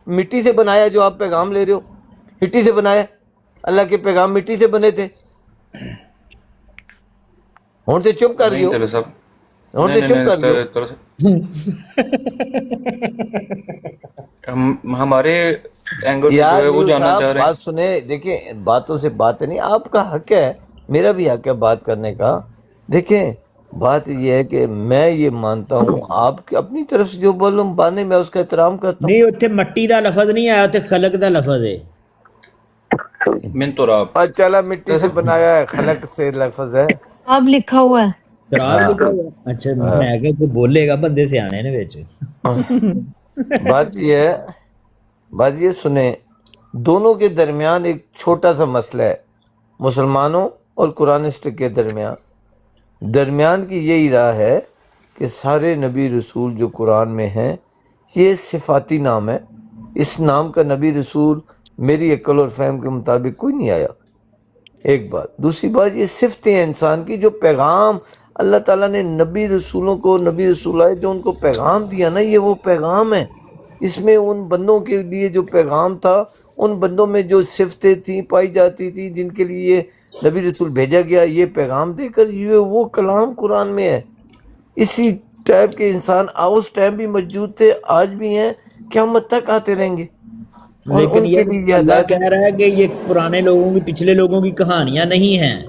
مٹی سے بنایا جو آپ پیغام لے رہے ہو؟ مٹی سے بنایا؟ اللہ کے پیغام مٹی سے بنے تھے؟ ہوں تو چپ کر رہی نہیں ہو، طلحہ صاحب، ہوں نہیں تو نہیں چپ کر رہی ہو. نہیں ہم ہمارے اینگل سے جو یار ہے وہ نیو جاننا صاحب چاہ رہے بات ہیں. سنیں، دیکھیں باتوں سے بات نہیں، آپ کا حق ہے، میرا بھی حق ہے بات کرنے کا. دیکھیں بات یہ ہے کہ میں یہ مانتا ہوں آپ اپنی طرف سے جو بولوں بانے میں اس کا احترام کرتا ہوں. نہیں اتنے مٹی دا لفظ نہیں آیا، اتنے خلق دا لفظ ہے. من تو راب اور چلا مٹی سے بنایا ہے، خلق سے لفظ ہے. اب لکھا ہوا ہے. تراب لکھا ہوا ہے؟ اچھا میں کہ کوئی بولے گا بندے سے آنے نے بچ. بات یہ سنیں، دونوں کے درمیان ایک چھوٹا سا مسئلہ ہے، مسلمانوں اور قرآنسٹ کے درمیان کی یہی راہ ہے کہ سارے نبی رسول جو قرآن میں ہیں یہ صفاتی نام ہے. اس نام کا نبی رسول میری عقل اور فہم کے مطابق کوئی نہیں آیا. ایک بات. دوسری بات، یہ صفتیں ہیں انسان کی، جو پیغام اللہ تعالیٰ نے نبی رسولوں کو، نبی رسول آئے جو ان کو پیغام دیا نا، یہ وہ پیغام ہے. اس میں ان بندوں کے لیے جو پیغام تھا، ان بندوں میں جو صفتیں تھیں پائی جاتی تھی جن کے لیے نبی رسول بھیجا گیا، یہ پیغام دے کر یہ وہ کلام قرآن میں ہے. اسی ٹائپ کے انسان اس ٹائم بھی موجود تھے، آج بھی ہیں، قیامت تک آتے رہیں گے، اور لیکن ان کے یہ لیے یہ اللہ ہدایت ہے. کہہ رہا ہے کہ یہ پرانے لوگوں کی، پچھلے لوگوں کی کہانیاں نہیں ہیں.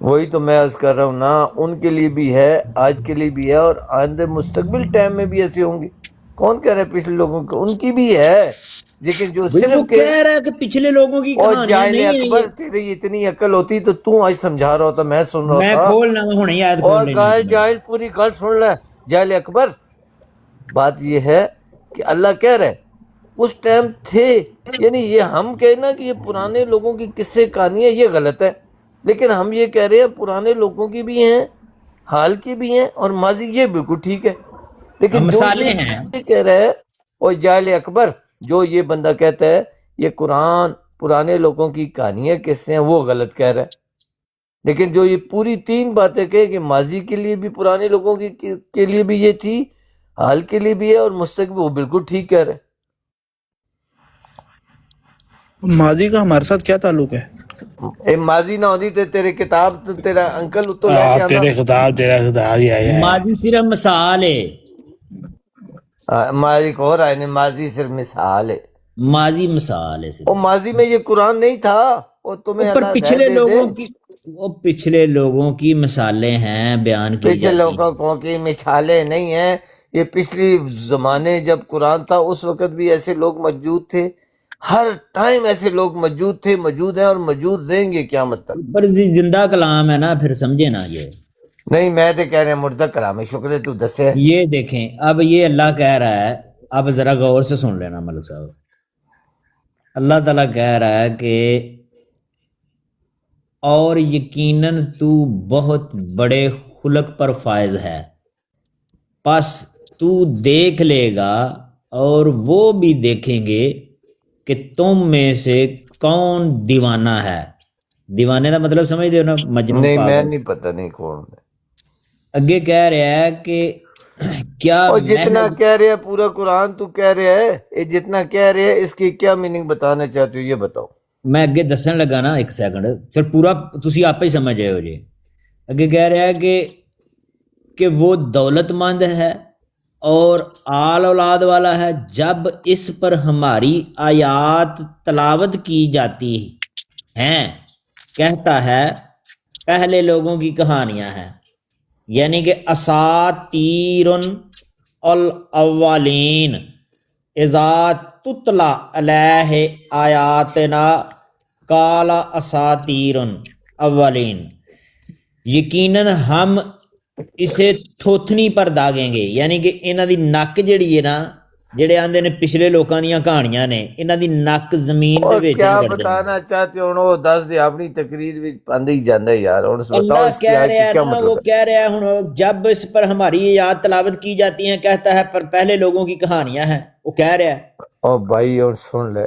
وہی تو میں عرض کر رہا ہوں نا، ان کے لیے بھی ہے، آج کے لیے بھی ہے، اور آئندہ مستقبل ٹائم میں بھی ایسے ہوں گے. کون کہہ رہا ہے پچھلے لوگوں کو؟ ان کی بھی ہے، لیکن جو بھئی وہ صرف کے کہہ رہا ہے کہ پچھلے لوگوں کی اور کہانیاں جاہل نہیں ہیں اکبر، یہ. تیری اتنی عقل ہوتی تو آج سمجھا رہا ہوتا، میں سن رہا میں تھا. کھولنا میں ہونی یاد کھول اور لینی ہے تمہیں. جاہل پوری گل سن لے، جاہل اکبر. بات یہ ہے کہ اللہ کہہ رہے اس ٹائم تھے، یعنی یہ ہم کہنا کہ یہ پرانے لوگوں کی قصے کہانی ہے، یہ غلط ہے. لیکن ہم یہ کہہ رہے ہیں پرانے لوگوں کی بھی ہیں، حال کی بھی ہیں، اور ماضی، یہ بالکل ٹھیک ہے. لیکن جو مثالیں ہیں. یہ کہہ رہا ہے اور جاہل اکبر، جو یہ بندہ کہتا ہے یہ قرآن پرانے لوگوں کی کہانیاں قصے ہیں، وہ غلط کہہ رہا ہے. لیکن جو یہ پوری تین باتیں کہے کہ ماضی کے لیے بھی پرانے لوگوں کی کے لیے بھی یہ تھی، حال کے لیے بھی ہے، اور مستقبل، وہ بالکل ٹھیک کہہ رہے. ماضی کا ہمارے ساتھ کیا تعلق ہے؟ اے ماضی نہ ہوتی تے تیرے کتاب تو تیرا انکل اتو لے کے آنا. تیرا خطاب ہی آیا ہے. ماضی صرف مثال ہے. ماضی کو ہو رہا ہے، ماضی صرف مثال ہے. ماضی مثال ہے اور صرف. ماضی میں یہ قرآن نہیں تھا، اور تمہیں اوپر اللہ ہدایت پچھلے دے دے. لوگوں کی، وہ پچھلے لوگوں کی مثالیں ہیں، بیان کی پچھلے جاتی لوگوں ہیں. کو کی مثالیں نہیں ہیں. یہ پچھلی زمانے جب قرآن تھا اس وقت بھی ایسے لوگ موجود تھے، ہر ٹائم ایسے لوگ موجود تھے، موجود ہیں، اور موجود رہیں گے قیامت تک. پر زندہ کلام ہے نا، پھر سمجھے نا. یہ نہیں، میں تو کہہ رہے ہیں مردہ کلام ہے. شکر ہے تو دسے. یہ دیکھیں، اب یہ اللہ کہہ رہا ہے، اب ذرا غور سے سن لینا ملک صاحب. اللہ تعالیٰ کہہ رہا ہے کہ اور یقیناً تو بہت بڑے خلق پر فائز ہے، پس تو دیکھ لے گا اور وہ بھی دیکھیں گے کہ تم میں سے کون دیوانہ ہے. دیوانے کا مطلب سمجھ دے ہو نا، مجنون نہیں، میں پاگل. نہیں، پتہ نہیں کون ہے. اگے کہہ رہا ہے کہ کیا اور جتنا محض، کہہ رہے ہیں پورا قرآن تو کہہ رہے ہے، یہ جتنا کہہ رہے ہیں اس کی کیا میننگ بتانا چاہتے ہو یہ بتاؤ. میں اگے دسن لگا نا، ایک سیکنڈ پھر پورا تسی آپ ہی سمجھ آئے ہو جی. اگے کہہ رہا ہے کہ وہ دولت مند ہے اور آل اولاد والا ہے، جب اس پر ہماری آیات تلاوت کی جاتی ہیں کہتا ہے پہلے لوگوں کی کہانیاں ہیں، یعنی کہ اساطیر الاولین اذا تتلا علیہ آیاتنا قال اساطیر اولین. یقیناً ہم اسے تھوتھنی پر داغیں گے، یعنی کہ انہاں دی نک جڑی ہے نا، جڑے آندے نے پچھلے لوکاں دیاں کہانیاں نے، انہاں دی نک زمین دے اور وچ کیا رگڑ جائے. بتانا چاہتے ہو وہ دس دے، اپنی تقریر بھی پاندے ہی جاندہ ہے یار. اور بتاؤ اللہ اس کی کہہ آیت رہا کا ہے کیا نا، وہ مطلب ہے؟ کہہ رہا ہے ہن جب اس پر ہماری یاد تلاوت کی جاتی ہیں کہتا ہے پر پہلے لوگوں کی کہانیاں ہیں. وہ کہہ رہا ہے اور بھائی اور سن لے،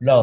ਲਓ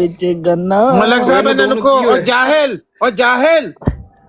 ਵਿੱਚ ਗੰਨਾ ਮਲਕ ਸਾਹਿਬ ਇਹਨਾਂ ਨੂੰ ਕੋ ਉਹ ਜਾਹਿਲ ਉਹ ਜਾਹਿਲ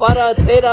12, 13,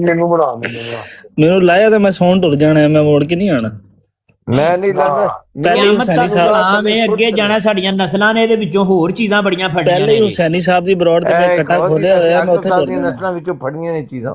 ਮੈਨੂੰ ਬਣਾ ਮੈਨੂੰ ਬਣਾ ਮੈਨੂੰ ਲਾਇਆ ਤੇ ਮੈਂ ਸੌਣ ਟੁਰ ਜਾਣਾ, ਮੈਂ ਮੋੜ ਕੇ ਨਹੀਂ ਆਣਾ। ਮੈਂ ਨਹੀਂ ਲਾਂਦਾ ਪਹਿਲੇ ਕਿਆਮਤ ਹੁਸੈਨੀ ਤੱਕ ਸਾਹਿਬ ਗੁਲਾਮ ਹੈ, ਅੱਗੇ ਜਾਣਾ ਸਾਡੀਆਂ ਨਸਲਾਂ ਨੇ, ਇਹਦੇ ਵਿੱਚੋਂ ਹੋਰ ਚੀਜ਼ਾਂ ਬੜੀਆਂ ਫੜੀਆਂ ਪਹਿਲੇ ਨੇ ਹੀ ਜੀ। ਹੁਸੈਨੀ ਸਾਹਿਬ ਦੀ ਬਰੋਡ ਤੇ ਮੈਂ ਕੱਟਾ ਖੋਲਿਆ ਹੋਇਆ, ਮੈਂ ਉੱਥੇ ਤੁਰ ਦੀਆਂ ਜਾਣਾ। ਨਸਲਾਂ ਵਿੱਚੋਂ ਫੜੀਆਂ ਨੇ ਚੀਜ਼ਾਂ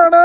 ਆਣਾ।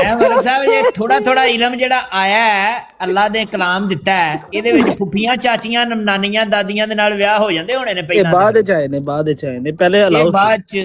ਐ ਮਲਕ ਸਾਹਿਬ ਇਹ ਥੋੜਾ ਥੋੜਾ ਇਲਮ ਜਿਹੜਾ ਆਇਆ ਹੈ, ਅੱਲਾ ਨੇ ਕਲਾਮ ਦਿੱਤਾ ਹੈ, ਇਹਦੇ ਵਿੱਚ ਫੁੱਫੀਆਂ ਚਾਚੀਆਂ ਨਾਨੀਆਂ ਦਾਦੀਆਂ ਦੇ ਨਾਲ ਵਿਆਹ ਹੋ ਜਾਂਦੇ ਹੋਣੇ ਨੇ ਇਹ ਪਹਿਲਾਂ। ਬਾਅਦ ਚ ਆਏ ਨੇ, ਬਾਅਦ ਚ ਆਏ ਨੇ, ਪਹਿਲੇ ਇਹ ਅਲਾਉ ਬਾਅਦ ਚ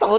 ਤੋਂ।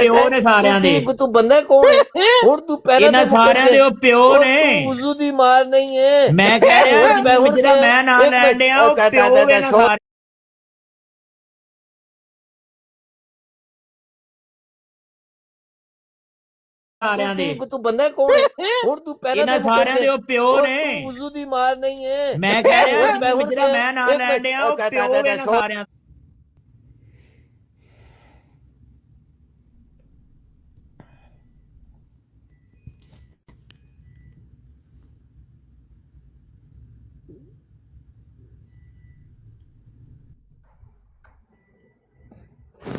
ਪਿਓ ਨੇ ਸਾਰਿਆਂ ਦੇ। ਤੂੰ ਬੰਦਾ ਕੌਣ ਹੈ? ਹੁਣ ਤੂੰ ਪਹਿਲਾਂ ਇਹਨਾਂ ਸਾਰਿਆਂ ਦੇ ਉਹ ਪਿਓ ਨੇ। ਵਜ਼ੂ ਦੀ ਮਾਰ ਨਹੀਂ ਹੈ। ਮੈਂ ਕਹਿ ਰਿਹਾ ਜਿਹੜਾ ਮੈਂ ਨਾਂ ਲੈਣ ਡਿਆ ਉਹ ਪਿਓ ਇਹਨਾਂ ਸਾਰੇ ਸਾਰਿਆਂ ਦੇ। ਤੂੰ ਬੰਦਾ ਕੌਣ ਹੈ? ਹੁਣ ਤੂੰ ਪਹਿਲਾਂ ਇਹਨਾਂ ਸਾਰਿਆਂ ਦੇ ਉਹ ਪਿਓ ਨੇ। ਵਜ਼ੂ ਦੀ ਮਾਰ ਨਹੀਂ ਹੈ। ਮੈਂ ਕਹਿ ਰਿਹਾ ਜਿਹੜਾ ਮੈਂ ਨਾਂ ਲੈਣ ਡਿਆ ਉਹ ਪਿਓ ਇਹਨਾਂ ਸਾਰਿਆਂ ਦੇ।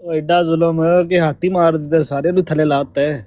ਉਹ ਐਡਾ ਜ਼ੁਲਮ ਹੈ ਕਿ ਹਾਥੀ ਮਾਰ ਦਿੱਤੇ, ਸਾਰਿਆਂ ਨੂੰ ਥੱਲੇ ਲਾਤਾ ਹੈ।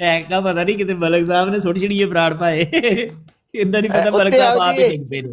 ਐਕਾ ਪਤਾ ਨਹੀਂ ਕਿਤੇ ਮਲਕ ਸਾਹਿਬ ਨੇ ਛੋਟੀ ਛੜੀ ਬਰਾੜ ਪਾਏ, ਇੰਦਾ ਨਹੀਂ ਪਤਾ ਮਲਕ ਸਾਹਿਬ ਆਪ ਹੀ ਡਿੱਗ ਪਏ ਨੇ।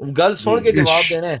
ਗੱਲ ਸੁਣ ਕੇ ਜਵਾਬ ਦੇਣਾ ਹੈ,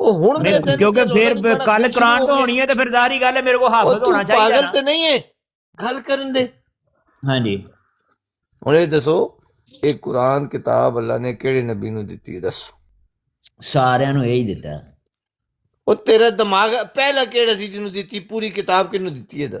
ਉਹ ਹੁਣ ਮੈਂ ਤੈਨੂੰ ਕਿਉਂਕਿ ਕਹਿ ਫਿਰ ਰੌਲਾ ਨੀ ਪਾਉਣਾ, ਕੱਲ ਫਿਰ ਕੁਰਾਨ ਸ਼ੁਰੂ ਤੋਂ ਹੋ ਹੋਣੀ ਹੈ ਤੇ ਫਿਰ ਜ਼ਾਹਰੀ ਗੱਲ ਹੈ ਮੇਰੇ ਕੋਲ ਗਿਆ। ਉਹ ਹਾਫਜ਼ ਹੋਣਾ ਤੂੰ ਚਾਹੀਦਾ ਪਾਗਲ ਨਾ। ਤੇ ਨਹੀਂ ਹੈ, ਗੱਲ ਕਰਨ ਦੇ। ਹਾਂਜੀ ਹੁਣ ਇਹ ਦੱਸੋ, ਇਹ ਕੁਰਾਨ ਕਿਤਾਬ ਅੱਲਾ ਨੇ ਕਿਹੜੇ ਨਬੀ ਨੂੰ ਦਿੱਤੀ ਹੈ ਦੱਸੋ? ਸਾਰਿਆਂ ਨੂੰ ਇਹੀ ਦਿੱਤਾ। ਉਹ ਤੇਰਾ ਦਿਮਾਗ ਪਹਿਲਾ ਕਿਹੜਾ ਸੀ ਜਿਹਨੂੰ ਦਿੱਤੀ? ਪੂਰੀ ਕਿਤਾਬ ਕਿਹਨੂੰ ਦਿੱਤੀ ਹੈ?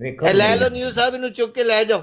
ਵੇਖੋ ਇਹ ਲੈ ਲਓ ਨਿਊਜ਼ ਸਾਹਿਬ, ਇਹਨੂੰ ਚੁੱਕ ਕੇ ਲੈ ਜਾਓ।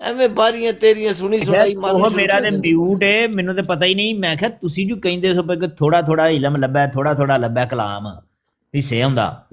ਐਵੇਂ ਬਾਰੀਆਂ ਤੇਰੀਆਂ ਸੁਣੀ ਸੁਣਾਈ ਮਾਰਨੀ ਉਹ ਸ਼ੁਰੂ ਮੇਰਾ ਕਰ ਤੇ ਦਿੰਦੀ। ਮਿਊਟ ਹੈ, ਮੈਨੂੰ ਤੇ ਪਤਾ ਹੀ ਨਹੀਂ। ਮੈਂ ਕਿਹਾ ਤੁਸੀਂ ਜੋ ਕਹਿੰਦੇ ਹੋ ਕਿ ਥੋੜਾ ਥੋੜਾ ਇਲਮ ਲੱਭਾ, ਥੋੜਾ ਥੋੜਾ ਲੱਭਾ ਕਲਾਮ ਹਿੱਸੇ ਹੁੰਦਾ।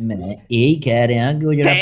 ਮੈਂ ਇਹੀ ਕਹਿ ਰਿਹਾ ਕਿ ਉਹ ਜਿਹੜਾ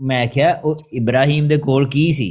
ਮੈਂ ਕਿਹਾ ਉਹ ਇਬਰਾਹੀਮ ਦੇ ਕੋਲ ਕੀ ਸੀ?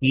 ਕੀ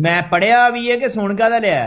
ਮੈਂ ਪੜਿਆ ਵੀ ਹੈ ਕਿ ਸੁਣ ਕਾਹਦਾ ਲਿਆ?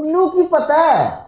ਮੈਨੂੰ ਕੀ ਪਤਾ?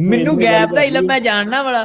ਮੈਨੂੰ ਗੈਪ ਦਾ ਇਲਮ ਮੈਂ ਜਾਣਨਾ ਬੜਾ।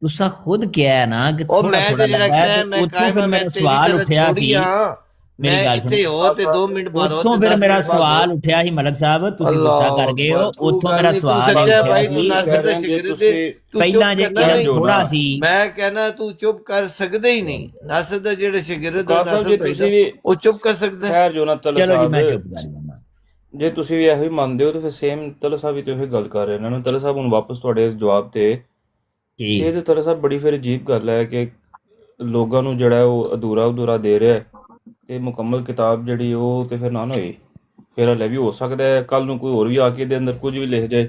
ਤੁਸੀਂ ਖੁਦ ਕਿਹਾ ਨਾ ਕਿ ਉਹ ਥੋੜਾ ਮੈਂ ਥੋੜਾ ਤੇ ਜਿਹੜਾ ਲੱਗਾ ਕਿਹਾ, ਮੈਂ ਉੱਥੋਂ ਕਾਇਮ ਫਿਰ ਮੈਂ ਮੇਰਾ ਤੇਰੀ ਸਵਾਲ ਤਰ੍ਹਾਂ ਉੱਠਿਆ ਛੋੜੀ ਸੀ। ਹਾਂ। ਮੇਰੀ ਮੈਂ ਗੱਲ ਇੱਥੇ ਹੋ ਤੇ 2 ਮਿੰਟ ਬਾਅਦ ਹੋ ਉੱਥੋਂ ਤੇ ਫਿਰ 10 ਮੇਰਾ ਮਿੰਟ ਬਾਅਦ ਸਵਾਲ ਉੱਠਿਆ ਸੀ ਮਲਕ ਸਾਹਿਬ, ਤੁਸੀਂ ਗੁੱਸਾ ਕਰ ਗਏ ਹੋ। ਉੱਥੋਂ ਮੇਰਾ ਸਵਾਲ ਸੱਚਾ ਉੱਠਿਆ ਭਾਈ, ਤੂੰ ਸੀ। ਨਾਸਰ ਦਾ ਸ਼ਿਕਰ ਦੇ। ਤੂੰ ਪਹਿਲਾਂ ਜੇ ਚੁੱਪ ਕਰਨਾ ਇਲਮ ਨਹੀਂ। ਥੋੜਾ ਸੀ, ਮੈਂ ਕਹਿਣਾ ਤੂੰ ਚੁੱਪ ਕਰ ਸਕਦਾ ਹੀ ਨਹੀਂ। ਨਾਸਰ ਦਾ ਜਿਹੜਾ ਸ਼ਾਗਿਰਦ ਹੈ, ਸਾਹਿਬ ਨਾਸਰ ਜੀ ਭਾਈ ਤੁਸੀਂ ਵੀ ਉਹ ਚੁੱਪ ਕਰ ਸਕਦਾ ਹੈ। ਖੈਰ ਜੋ ਨਾ ਤਲਬ ਚਲੋ ਜੀ ਮੈਂ ਸਾਹਿਬ, ਚੁੱਪ ਕਰ ਜਾਣਾ। ਜੇ ਤੁਸੀਂ ਵੀ ਇਹੋ ਹੀ ਮੰਨਦੇ ਹੋ ਤਾਂ ਫਿਰ ਸੇਮ ਤਲਬ ਸਾਹਿਬ ਵੀ ਤੇ ਇਹ ਗੱਲ ਕਰ ਰਹੇ ਨੇ ਨਾ। ਤਲਬ ਸਾਹਿਬ ਹੁਣ ਵਾਪਸ ਤੁਹਾਡੇ ਇਸ ਜਵਾਬ ਤੇ ਕੀ ਇਹ ਤੇ ਤਲਬ ਸਾਹਿਬ ਬੜੀ ਫਿਰ ਅਜੀਬ ਗੱਲ ਹੈ ਕਿ ਲੋਕਾਂ ਨੂੰ ਜਿਹੜਾ ਉਹ ਅਧੂਰਾ ਦੇ ਰਿਹਾ ਹੈ ਤੇ ਮੁਕੰਮਲ ਕਿਤਾਬ ਜਿਹੜੀ ਉਹ ਤੇ ਫਿਰ ਨਾ ਹੋਈ। ਫਿਰ ਹਲੇ ਵੀ ਹੋ ਸਕਦਾ ਹੈ ਕੱਲ ਨੂੰ ਕੋਈ ਹੋਰ ਵੀ ਆ ਕੇ ਇਹਦੇ ਅੰਦਰ ਕੁਝ ਵੀ ਲਿਖ ਜਾਏ।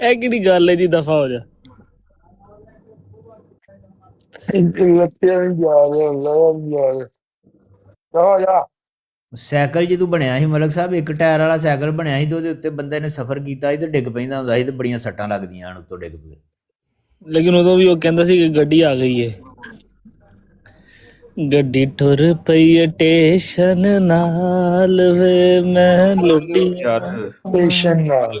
ਇਹ ਕਿਹੜੀ ਗੱਲ ਹੈ ਜੀ? ਦਫਾ ਹੋ ਜਾ। ਲੱਤਿਆਂ ਵੀ ਜਾ ਰਹੇ, ਅੱਲਾ ਵੀ ਜਾ ਰਹੇ। ਜਾ ਜਾ। ਸਾਈਕਲ ਜਦੋਂ ਬਣਿਆ ਸੀ ਮਲਕ ਸਾਹਿਬ, ਇੱਕ ਟਾਇਰ ਵਾਲਾ ਸਾਈਕਲ ਬਣਿਆ ਸੀ ਤੇ ਉਹਦੇ ਉੱਤੇ ਬੰਦੇ ਨੇ ਸਫ਼ਰ ਕੀਤਾ ਸੀ ਤੇ ਡਿੱਗ ਪੈਂਦਾ ਹੁੰਦਾ ਸੀ ਤੇ ਬੜੀਆਂ ਸੱਟਾਂ ਲੱਗਦੀਆਂ ਹਨ ਉੱਤੋਂ ਡਿੱਗ ਪਏ। ਲੇਕਿਨ ਉਦੋਂ ਵੀ ਉਹ ਕਹਿੰਦਾ ਸੀ ਕਿ ਗੱਡੀ ਆ ਗਈ ਹੈ। ਗੱਡੀ ਟੁਰ ਪਈ ਟੇਸ਼ਨ ਨਾਲ ਵੇ ਮੈਂ ਲੁੱਟੀ। ਯਾਰ ਪੇਸ਼ੈਂਟ ਨਾਲ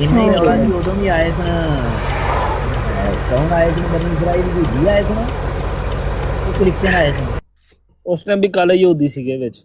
ਇੰਨਾ ਹੀ ਰੌਲਾ ਸੀ। ਉਦੋਂ ਵੀ ਆਏ ਸਨ, ਕੌਣ ਆਏ ਸੀ? ਬਨੀ ਇਸਰਾਈਲ ਦੀ ਜੀ ਆਏ ਸਨ, ਕ੍ਰਿਸਚੀਅਨ ਆਏ ਸਨ। ਉਸ ਟਾਈਮ ਵੀ ਕਾਲੇ ਯਹੂਦੀ ਸੀਗੇ ਵਿੱਚ।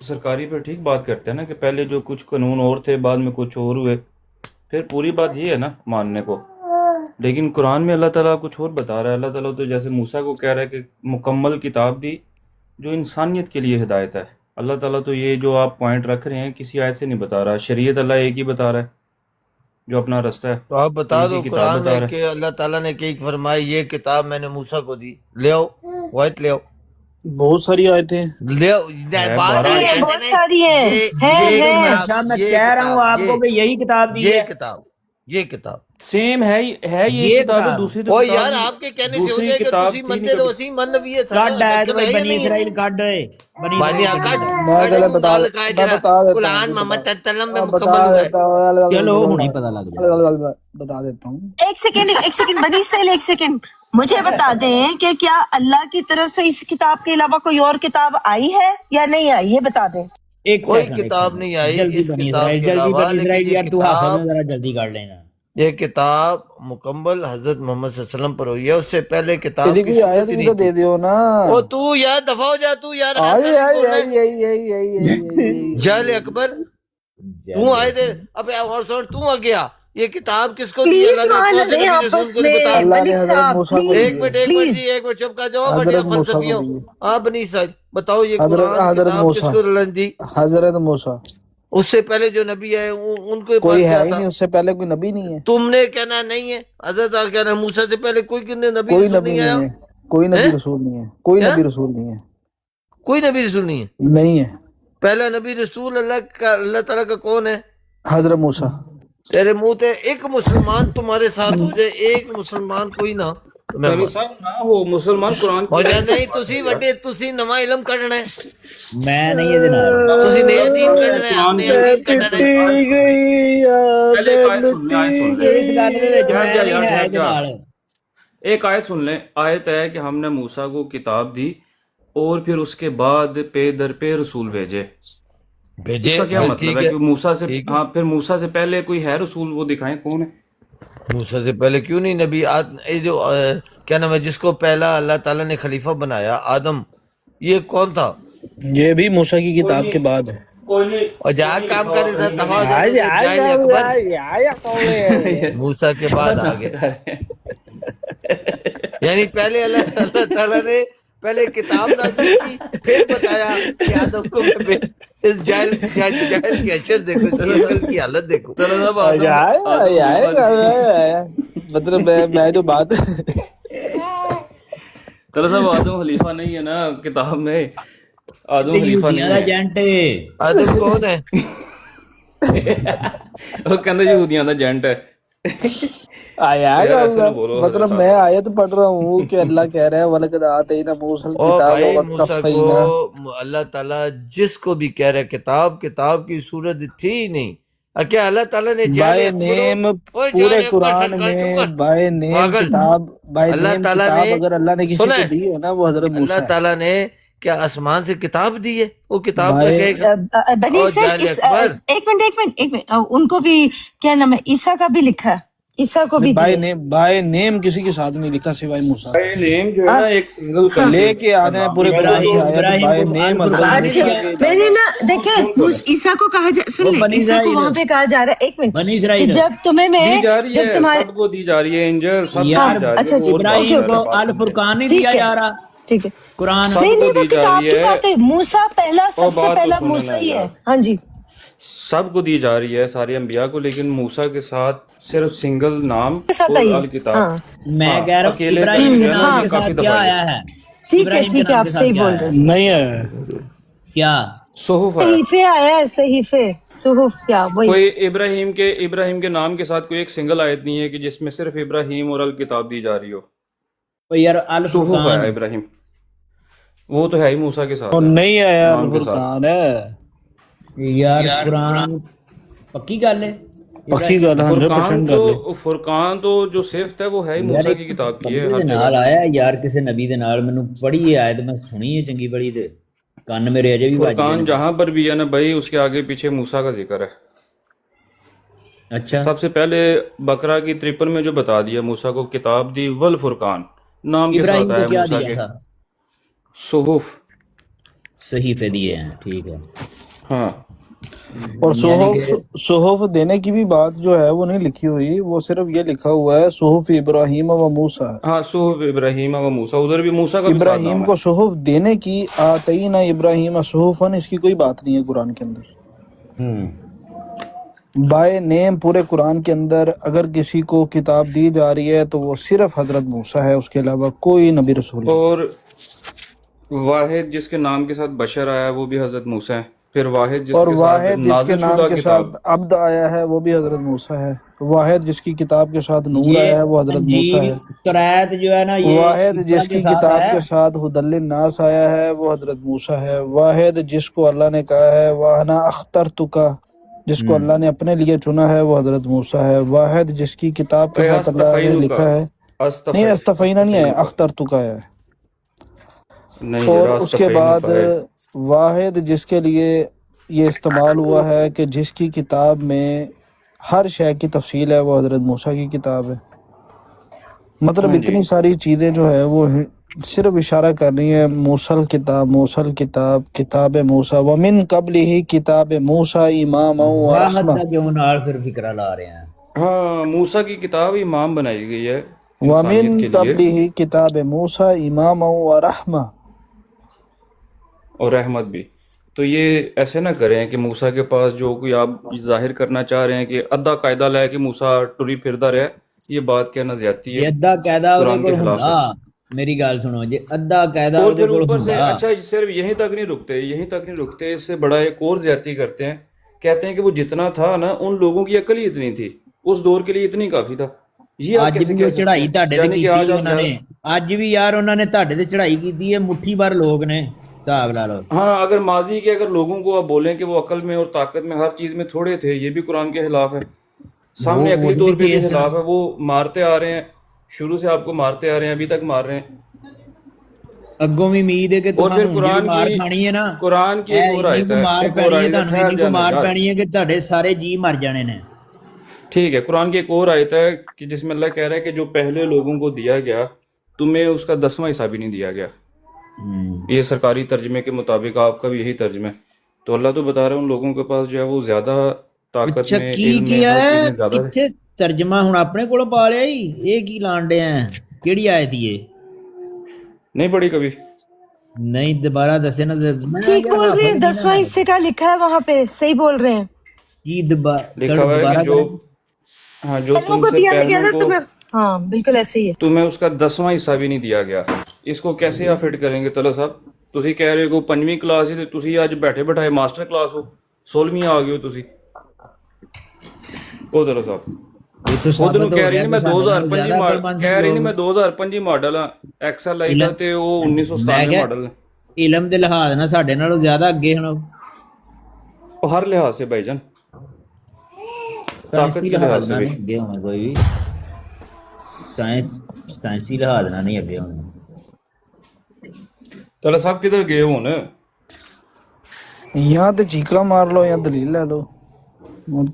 سرکاری پہ ٹھیک بات کرتے ہیں نا کہ پہلے جو کچھ قانون اور تھے بعد میں کچھ اور ہوئے، پھر پوری بات یہ ہے نا ماننے کو. لیکن قرآن میں اللہ تعالیٰ کچھ اور بتا رہا ہے. اللہ تعالیٰ تو جیسے موسیٰ کو کہہ رہا ہے کہ مکمل کتاب دی جو انسانیت کے لیے ہدایت ہے. اللہ تعالیٰ تو یہ جو آپ پوائنٹ رکھ رہے ہیں کسی آیت سے نہیں بتا رہا. شریعت اللہ ایک ہی بتا رہا ہے جو اپنا رستہ ہے. تو آپ بتا ایک دو ہی کتاب قرآن بتا میں رہا ہے. کہ اللہ تعالیٰ نے کہ فرمائی یہ کتاب میں نے موسیٰ کو دی. لے آؤ وائٹ لے آؤ بہت ساری آیتیں ہیں. لے آؤ. بات بارہ یہ ہے بہت ساری ہیں اچھا میں کہہ رہا ہوں آپ کو کہ یہی کتاب دی ہے. یہ کتاب سیم ہے ہے یہ یہ کتاب ہے. کتاب دوسری تو وہ کتاب یار نہیں- آپ کے کہنے سے ہو دوسری جائے کہ کتاب تسی تھی مندے نہیں رو کبھی. اسی من نبی ہے کڈ ہے تو بنی اسرائیل کڈ ہے بنی بانی اسرائیل کٹ میں چلے بتا دیتا ہوں قرآن محمد تلم میں بتا مکمل ہوا ہے. دیتا ہوں. چلو ہونی پتہ لگ جائے. بتا دیتا ہوں. ایک سیکنڈ بنی اسرائیل ایک سیکنڈ مجھے بتا دیں کہ کیا اللہ کی طرف سے اس کتاب کے علاوہ کوئی اور کتاب آئی ہے یا نہیں آئی یہ بتا دیں. ایک کوئی سیکنڈ کتاب نہیں آئی جلدی اس بنی کتاب اسرائیل کے جلدی علاوہ. بنی اسرائیل لیکن یار تو حافظ ہے ذرا جلدی کر لینا. یہ کتاب مکمل حضرت محمد صلی اللہ علیہ وسلم پر ہوئی ہے. اس سے پہلے کتاب یدی کی کوئی آیت صورت ہی بھی نہیں تو دے تھی. دیو نا. او تو یار دفع ہو جا. تو یار آئی آئی آئی آئی آئی آئی آئی. جہل اکبر تو آئے تھے. اب اور سن تو آ گیا. یہ کتاب کس کو دی پلیز اللہ نے؟ کون سے مان نبی لیں رسول آپس کو میں بتا. اللہ نے ملک حضرت صاحب موسیٰ کو ایک دی. منٹ پلیز جی ایک منٹ چپ کر جاؤ. حضرت بڑے موسیٰ کو فلسفیوں دی. ہاں بنی اسرائیل بتاؤ یہ حضرت قرآن حضرت کتاب کس موسیٰ کو رلن دی؟ حضرت موسیٰ اس سے پہلے جو نبی ہے ان کے کوئی پاس ہے کیا ہی تھا؟ نہیں. اس سے پہلے کوئی نبی نہیں ہے. تم نے کہنا نہیں ہے. حضرت آ کہنا موسیٰ سے پہلے کوئی نبی کوئی رسول نبی نہیں آیا. نہیں ہے. کوئی نبی ہیں؟ رسول نہیں ہے. کوئی کیا؟ نبی رسول نہیں ہے. کوئی نبی رسول نہیں ہے. نہیں ہے. پہلا نبی رسول اللہ تعالیٰ کا کون ہے؟ حضرت موسیٰ. تیرے منہ تے ایک مسلمان تمہارے ساتھ ہو جائے. ایک مسلمان کوئی نہ تو میں چلو مان صاحب نہ ہو مسلمان قرآن ہو جائے. نہیں تسی وڈے تسی نواں علم کڈنا ہے. میں نہیں یہ نال تسی نیا دین کڈنا ہے. ہم نیا دین کڈنا ہے. گئی پہلے ایک آیت سن لیں. آیت سن لیں. اس گل دے وچ میں نہیں ہے ٹھہر دے جا. نال. ایک آیت سن لیں. آیت ہے کہ ہم نے موسیٰ کو کتاب دی اور پھر اس کے بعد پے در پہ رسول بھیجے. بھیجے. اس کا کیا مطلب ٹھیک ہے ہے. کہ موسیٰ سے ٹھیک ہے. ہاں پھر موسیٰ سے پہلے کوئی ہے رسول وہ دکھائیں کون ہے. موسیٰ سے پہلے کیوں نہیں نبی یہ جو کیا نام ہے جس کو پہلا اللہ تعالیٰ نے خلیفہ بنایا آدم یہ کون تھا؟ یہ بھی موسیٰ کی کتاب کے بعد ہے. کوئی نہیں. اور جہاں کام کرے تھا تباہ ہو آج جائے. آج اکبر آج موسیٰ کے بعد آگے یعنی پہلے اللہ تعالیٰ نے پہلے کتاب نازل کی پھر بتایا کہ آدم کو اس جاہل کی حشر دیکھو اس کی عقل کی حالت دیکھو. چلو صاحب مطلب میں جو بات چلو صاحب آدم خلیفہ نہیں ہے نا کتاب میں. آدم خلیفہ نہیں یہودیاں دا ہے. ایجنٹ آدم کون ہے؟ وہ کہندے یہودیاں دا ایجنٹ ہے. آیا یار ایسے نہ بولو مطلب حضرت میں آیت پڑھ رہا ہوں کہ اللہ کہہ رہا ہے وَلَقَدْ آتَيْنَا مُوسَى او الْكِتَابَ بھائی موسیٰ وَقَفَّيْنَا. کو اللہ تعالیٰ جس کو بھی کہہ رہا ہے کتاب کی صورت تھی ہی نہیں. کیا اللہ تعالیٰ نے بائی نیم پورے قرآن میں بائی نیم کتاب بائی اللہ نیم تعالیٰ کتاب نے اگر اللہ نے کسی کو دی ہے نا وہ حضرت موسیٰ اللہ ہے. تعالیٰ نے کیا آسمان سے کتاب دی ہے؟ وہ کتاب کا بھائی کہے گا بنی اور اسرائیل جعل اکبر. ایک منٹ ان کو بھی کیا نام ہے عیسیٰ کا بھی لکھا ہے. عیسیٰ کو بھی بائی نیم کسی کے ساتھ نہیں لکھا سوائے موسیٰ. نیم جو ہے نا ایک سنگل لے کے آنے ہیں پورے قرآن سے آیت بائی نیم حضرت موسیٰ کے. میں نے نا دیکھیں عیسیٰ کو کہا جا سن لیں عیسیٰ کو وہاں پہ کہا جا رہا ہے. ایک منٹ بنی کہ اسرائیل جب تمہیں میں دی جا رہی جب ہے تمہارے سب کو دی جا رہی ہے. انجل سب کو دی یار جا رہی اچھا ہے. جی اور ابراہیم اوکے، کو الفرقان نہیں دیا جا رہا ٹھیک ہے. قرآن. سب نہیں کو نہیں وہ دی جا کتاب رہی کی ہے. بات ہے. موسیٰ پہلا سب سے بات تو پہلا سنیں موسیٰ نا ہی ہے. یار. ہاں جی سب کو دی جا رہی ہے سارے انبیاء کو لیکن موسیٰ کے ساتھ صرف سنگل نام کے ساتھ اور آئی ہے. الکتاب. ہاں میں کہہ رہا ہوں اکیلے ابراہیم کے جو ہے نا نام یہ کے کافی ساتھ کیا دفعہ آیا ہے؟ ٹھیک ہے ابراہیم کے ٹھیک ہے نام آپ کے ساتھ صحیح کیا بول آیا رہے ہے؟ ہیں. نہیں ہے کیا صحف ہے. صحیفے آیا ہے. صحف کیا وہی کوئی ابراہیم کے نام کے ساتھ کوئی ایک سنگل آیت نہیں ہے کہ جس میں صرف ابراہیم اور الکتاب دی جا رہی ہو. وہ یار صحف الفرقان ہے ابراہیم. وہ تو ہے ہی موسیٰ کے ساتھ اور ہے. نہیں آیا نام کے ساتھ. الفرقان ہے. یار قرآن پکی گل ہے. پکی گل 100% گل ہے. فرقان تو جو صفت ہے وہ ہے ہی موسیٰ کی کتاب کی ہے. بندے ہر دے جگہ. نال آیا یار کسے نبی دے نال مینوں پڑھی ہے آیت میں سنی ہے چنگی بڑی تے کان میرے اجے بھی فرقان واجب. جہاں پر بھی ہے نا بھائی اس کے آگے پیچھے موسیٰ کا ذکر ہے. اچھا سب سے پہلے بقرہ کی 53 میں جو بتا دیا موسیٰ کو کتاب دی والفرقان نام کے ابراہیم ساتھ کو آیا کیا موسیٰ دیا کے. تھا؟ صحف صحیفے دیے ہیں، ٹھیک ہے. ہاں اور یعنی کہ صحف دینے کی بھی بات جو ہے وہ نہیں لکھی ہوئی، وہ صرف یہ لکھا ہوا ہے صحف ابراہیم و موسیٰ. ہاں، صحف ابراہیم و موسیٰ، ادھر بھی موسیٰ کا بھی ساتھ ابراہیم نام کو ہے. صحف دینے کی آتینا ابراہیم صحفن، اس کی کوئی بات نہیں ہے قرآن کے اندر. بائے نیم پورے قرآن کے اندر اگر کسی کو کتاب دی جا رہی ہے تو وہ صرف حضرت موسیٰ ہے، اس کے علاوہ کوئی نبی رسول نہیں. اور واحد جس کے نام کے ساتھ بشر آیا ہے وہ بھی حضرت موسیٰ ہے. پھر واحد جس اور کے ساتھ واحد جس کے نازل نام شدہ کے کتاب، ساتھ عبد آیا ہے وہ بھی حضرت موسیٰ ہے. واحد جس کی کتاب کے ساتھ نور یہ آیا ہے وہ حضرت موسیٰ انجیل ہے. قرائت جو ہے نا یہ واحد عیسیٰ جس کے کی ساتھ کتاب ہے. کے ساتھ ہدی للناس آیا ہے وہ حضرت موسیٰ ہے. واحد جس کو اللہ نے کہا ہے وَأَنَا أَخْتَرْتُكَ، جس کو اللہ نے اپنے لیے چنا ہے وہ حضرت موسیٰ ہے. واحد جس کی کتاب کے اے ساتھ اللہ نے استفینو کا، لکھا ہے، نہیں استفینہ نہیں ہے، اخترتک آیا ہے. نہیں اور ذرا اس کے استفینو بعد کا ہے. واحد جس کے لیے یہ استعمال ہوا ہے کہ جس کی کتاب میں ہر شے کی تفصیل ہے وہ حضرت موسیٰ کی کتاب ہے. مطلب ہاں جی، اتنی ساری چیزیں جو ہے وہ صرف اشارہ کر رہی ہیں موسل کتاب کتاب موسیٰ ومن قبلہ کتاب موسیٰ اماما و واحد رحمہ کا کیوں نال پھر فکرہ لا رہے ہیں. ہاں موسیٰ کی کتاب امام بنائی گئی ہے ومن انسانیت کے لیے، قبلہ کتاب موسیٰ اماما و رحمہ. اور رحمت بھی. تو یہ ایسے نہ کریں کہ موسیٰ کے پاس جو کوئی آپ ظاہر کرنا چاہ رہے ہیں کہ ادھا قاعدہ لے کہ موسیٰ ٹری پھردا رہا، یہ بات کہنا زیادتی جی ہے، ادھا قاعدہ اودے قرآن کے کول خلاف ہے. ہوندا، میری گل سنو جی، ادھا قاعدہ اور اودے پھر کول اوپر سے ہوندا. اچھا صرف یہیں تک نہیں رکتے، اس سے بڑا ایک اور زیادتی کرتے ہیں. کہتے ہیں کہ وہ جتنا تھا نا ان لوگوں کی عقل ہی اتنی تھی، اس دور کے لیے اتنی کافی تھا. یہ آپ اج کیسے بھی وہ کہہ سکتے چڑھائی ہیں؟ تہاڈے تے یعنی کہ کیتی آج آپ انہاں نے، اج بھی یار انہاں نے تہاڈے تے چڑھائی کیتی ہے، مٹھی بھر لوگ نے، حساب لا لو. ہاں اگر ماضی کے اگر لوگوں کو آپ بولیں کہ وہ عقل میں اور طاقت میں ہر چیز میں تھوڑے تھے، یہ بھی قرآن کے خلاف ہے. سامنے عقلی وہ طور پہ بھی کیس خلاف ہے. وہ مارتے آ رہے ہیں، شروع سے آپ کو مارتے آ رہے ہیں، ابھی تک مار رہے ہیں. اگوں بھی امید ہے کہ اور تہاں پھر ہوں جڑی مار کھانی ہے نا، قرآن کی اے ایک اور انی آیت کو ہے، مار ایک اور پینی ہے آیت ہے، تہانوں، ٹھہر انی کو جانا مار یار. پینی ہے کہ تہاڈے سارے جی مر جانے نے. ٹھیک ہے، قرآن کی ایک اور آیت ہے کہ جس میں اللہ کہہ رہا ہے کہ جو پہلے لوگوں کو دیا گیا تمہیں اس کا 10واں حصہ بھی نہیں دیا گیا. یہ سرکاری ترجمے کے مطابق آپ کا بھی یہی ترجمہ ہے. تو اللہ تو بتا رہا ہے ان لوگوں کے پاس جو ہے وہ زیادہ طاقت اچھا میں، کی علم میں، کیا ہر چیز ہے میں زیادہ ہے. کتھے ترجمہ ہن اپنے کول پا لیا ہی، یہ کی لانڈے ہیں، کیڑی آیت یہ نہیں پڑھی کبھی؟ نہیں دوبارہ دسے نا. میں ٹھیک یار بول رہے ہیں، غافل نہیں 10واں نا، حصے کا لکھا ہے وہاں پہ، صحیح بول رہے ہیں. کی لکھا ہوا ہے کہ دوبارہ جو کریں. جو پہلوں تم کو سے دیا نہیں گیا پہلوں تھا کو تمہیں. ہاں بالکل ایسے ہی ہے. تمہیں اس کا 10واں حصہ بھی نہیں دیا گیا. اس کو کیسے آپ فٹ کریں گے طلعت صاحب؟ تسی کہہ رہے ہو 5ویں کلاس ہی تسی اج بیٹھے بٹھائے ماسٹر کلاس ہو، 16ویں آ گئے ہو تسی. او طلعت صاحب یہ تو خود نو ثابت کہہ ہو رہی گیا نہیں کہ میں ساڈے نال 2025 زیادہ عقل مند کہہ رہی نہیں لوگ. میں 2025 ماڈل ہاں، ایکسل آئی دا تے وہ میں 1997 کہا ماڈل ہے. علم دے لحاظ نہ ساڈے نالوں زیادہ اگے ہن، وہ ہر لحاظ سے بھائی جان، طاقت سائنسی کے لحاظ لحاظ نہ سے بھی. نہیں اگے ہونا کوئی بھی، سائنسی لحاظ نہ نہیں اگے ہونا. طلعت صاحب کدھر گئے ہون؟ یہاں تے چیکا مار لو یا دلیل لے لو.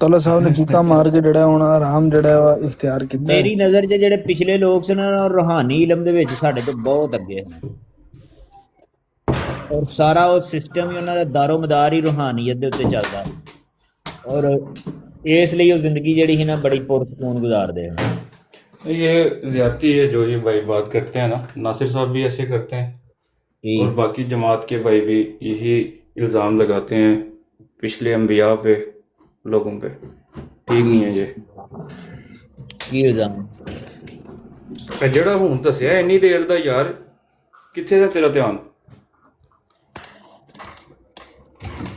طلعت صاحب نے چیکا مار کے جڑا ہونا آرام جڑا ہے وہ اختیار کیتا ہے. میری نظر 'ਚ ਜਿਹੜੇ ਪਿਛਲੇ ਲੋਕ ਸਨ ਉਹ ਰੂਹਾਨੀ ਇਲਮ ਦੇ ਵਿੱਚ ਸਾਡੇ ਤੋਂ ਬਹੁਤ ਅੱਗੇ ਹਨ, ਔਰ ਸਾਰਾ ਉਹ ਸਿਸਟਮ ਹੀ ਉਹਨਾਂ ਦਾ ਦਾਰੋ ਮਦਾਰ ਹੀ ਰੂਹਾਨੀਅਤ ਦੇ ਉੱਤੇ ਚੱਲਦਾ, ਔਰ ਇਸ ਲਈ ਉਹ ਜ਼ਿੰਦਗੀ ਜਿਹੜੀ ਸੀ ਨਾ ਬੜੀ ਪੁਰਸਕੂਨ ਗੁਜ਼ਾਰਦੇ ਹਨ. یہ زیادتی ہے جو یہ بھائی بات کرتے ہیں نا. ناصر صاحب بھی ایسے کرتے ہیں اور باقی جماعت کے بھائی بھی یہی الزام لگاتے ہیں پچھلے انبیاء پہ، لوگوں پہ. ٹھیک نہیں ہے یہ. ਕੀ ਇਲਜ਼ਾਮ؟ ਜਿਹੜਾ ਹੁਣ ਦੱਸਿਆ ਇੰਨੀ ਦੇਰ ਦਾ ਯਾਰ, ਕਿੱਥੇ ਦਾ ਤੇਰਾ ਧਿਆਨ؟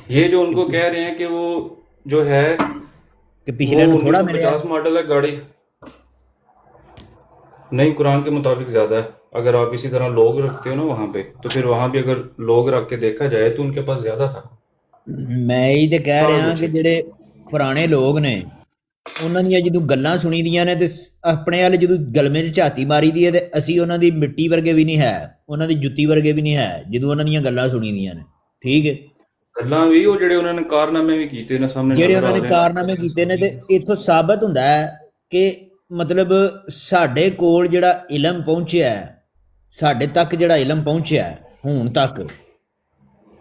یہ جو ان کو کہہ رہے ہیں کہ وہ جو ہے کہ ਪਿਛਲੇ ਨੂੰ ਥੋੜਾ ਮਿਲਿਆ. 1950 ماڈل ہے گاڑی، نہیں قرآن کے مطابق زیادہ ہے. اگر آپ اسی طرح لوگ رکھتے ہو نا وہاں پہ، تو پھر وہاں بھی اگر لوگ رکھ کے دیکھا جائے تو ان کے پاس زیادہ تھا. ਮੈਂ ਇਹ ਤੇ ਕਹਿ ਰਿਹਾ ਕਿ ਜਿਹੜੇ ਪੁਰਾਣੇ ਲੋਕ ਨੇ ਉਹਨਾਂ ਦੀਆਂ ਜਦੋਂ ਗੱਲਾਂ ਸੁਣੀ ਦੀਆਂ ਨੇ ਤੇ ਆਪਣੇ ਵਾਲੇ ਜਦੋਂ ਗਲਮੇ 'ਚ ਝਾਤੀ ਮਾਰੀ ਦੀ ਹੈ ਤੇ ਅਸੀਂ ਉਹਨਾਂ ਦੀ ਮਿੱਟੀ ਵਰਗੇ ਵੀ ਨਹੀਂ ਹੈ, ਉਹਨਾਂ ਦੀ ਜੁੱਤੀ ਵਰਗੇ ਵੀ ਨਹੀਂ ਹੈ ਜਦੋਂ ਉਹਨਾਂ ਦੀਆਂ ਗੱਲਾਂ ਸੁਣੀ ਦੀਆਂ ਨੇ. ਠੀਕ ਹੈ, ਗੱਲਾਂ ਵੀ ਉਹ ਜਿਹੜੇ ਉਹਨਾਂ ਨੇ ਕਾਰਨਾਮੇ ਵੀ ਕੀਤੇ ਨੇ ਸਾਹਮਣੇ ਜਿਹੜੇ ਨਜ਼ਰ ਆ ਉਹਨਾਂ ਨੇ ਰਹੇ ਨੇ. ਕਾਰਨਾਮੇ ਕੀਤੇ ਨੇ ਤੇ ਇੱਥੋਂ ਸਾਬਤ ਹੁੰਦਾ ਹੈ ਕਿ ਮਤਲਬ ਸਾਡੇ ਕੋਲ ਜਿਹੜਾ ਇਲਮ ਪਹੁੰਚਿਆ ਹੈ, ਸਾਡੇ ਤੱਕ ਜਿਹੜਾ ਇਲਮ ਪਹੁੰਚਿਆ ਹੈ ਹੁਣ ਤੱਕ,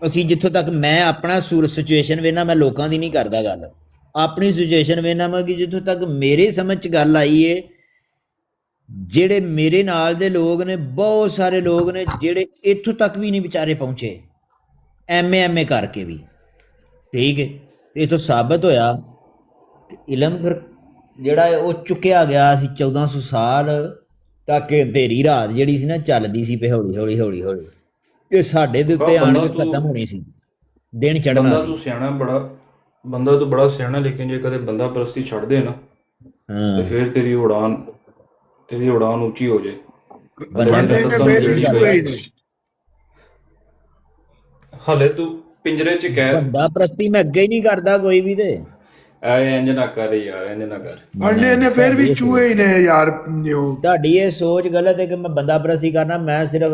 ਅਸੀਂ ਜਿੱਥੋਂ ਤੱਕ ਮੈਂ ਆਪਣਾ ਸਿਚੁਏਸ਼ਨ ਵੇਖਣਾ, ਮੈਂ ਲੋਕਾਂ ਦੀ ਨਹੀਂ ਕਰਦਾ ਗੱਲ, ਆਪਣੀ ਸਿਚੁਏਸ਼ਨ ਵੇਖਣਾ ਮੈਂ ਕਿ ਜਿੱਥੋਂ ਤੱਕ ਮੇਰੇ ਸਮਝ 'ਚ ਗੱਲ ਆਈ ਏ, ਜਿਹੜੇ ਮੇਰੇ ਨਾਲ ਦੇ ਲੋਕ ਨੇ, ਬਹੁਤ ਸਾਰੇ ਲੋਕ ਨੇ ਜਿਹੜੇ ਇੱਥੋਂ ਤੱਕ ਵੀ ਨਹੀਂ ਵਿਚਾਰੇ ਪਹੁੰਚੇ, ਐਮ ਏ ਕਰਕੇ ਵੀ, ਠੀਕ ਹੈ। ਤੇ ਇੱਥੋਂ ਸਾਬਤ ਹੋਇਆ ਕਿ ਇਲਮ ਫਿਰ ਜਿਹੜਾ ਹੈ ਉਹ ਚੁੱਕਿਆ ਗਿਆ ਸੀ 1400 ਸਾਲ ਤੱਕ, ਅੰਧੇਰੀ ਰਾਤ ਜਿਹੜੀ ਸੀ ਨਾ ਚੱਲਦੀ ਸੀ ਪਈ ਹੌਲੀ ਹੌਲੀ ਹੌਲੀ ਹੌਲੀ, ਇਹ ਸਾਡੇ ਦੇ ਉੱਤੇ ਆਣ ਕੇ ਖਤਮ ਹੋਣੀ ਸੀ, ਦਿਨ ਚੜ੍ਹਨਾ ਬੰਦਾ ਸੀ। ਤੂੰ ਸਿਆਣਾ ਬੜਾ, ਬੰਦਾ ਤੂੰ ਬੜਾ ਸਿਆਣਾ, ਲੇਕਿਨ ਜੇ ਕਦੇ ਬੰਦਾ ਪ੍ਰਸਤੀ ਛੱਡ ਦੇ ਨਾ ਤੇ ਫਿਰ ਤੇਰੀ ਉਡਾਨ ਉੱਚੀ ਹੋ ਜਾਏ। ਹਲੇ ਤੂੰ ਪਿੰਜਰੇ 'ਚ ਕੈਦ, ਬੰਦਾ ਪ੍ਰਸਤੀ ਮੈਂ ਅੱਗੇ ਹੀ ਨਹੀਂ ਕਰਦਾ ਕੋਈ ਵੀ, ਤੇ ਇੰਜ ਨਾ ਕਰ ਯਾਰ, ਇੰਜ ਨਾ ਕਰ। ਪੜਨੇ ਨੇ ਫਿਰ ਵੀ ਚੂਹੇ ਹੀ ਨੇ ਯਾਰ। ਤੁਹਾਡੀ ਇਹ ਸੋਚ ਗਲਤ ਹੈ ਕਿ ਮੈਂ ਬੰਦਾ ਪ੍ਰਸਤੀ ਕਰਨਾ, ਮੈਂ ਸਿਰਫ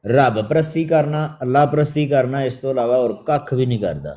ਰੱਬ ਪ੍ਰਸਤੀ ਕਰਨਾ, ਅੱਲਾਹ ਪ੍ਰਸਤੀ ਕਰਨਾ, ਇਸ ਤੋਂ ਇਲਾਵਾ ਹੋਰ ਕੱਖ ਵੀ ਨਹੀਂ ਕਰਦਾ।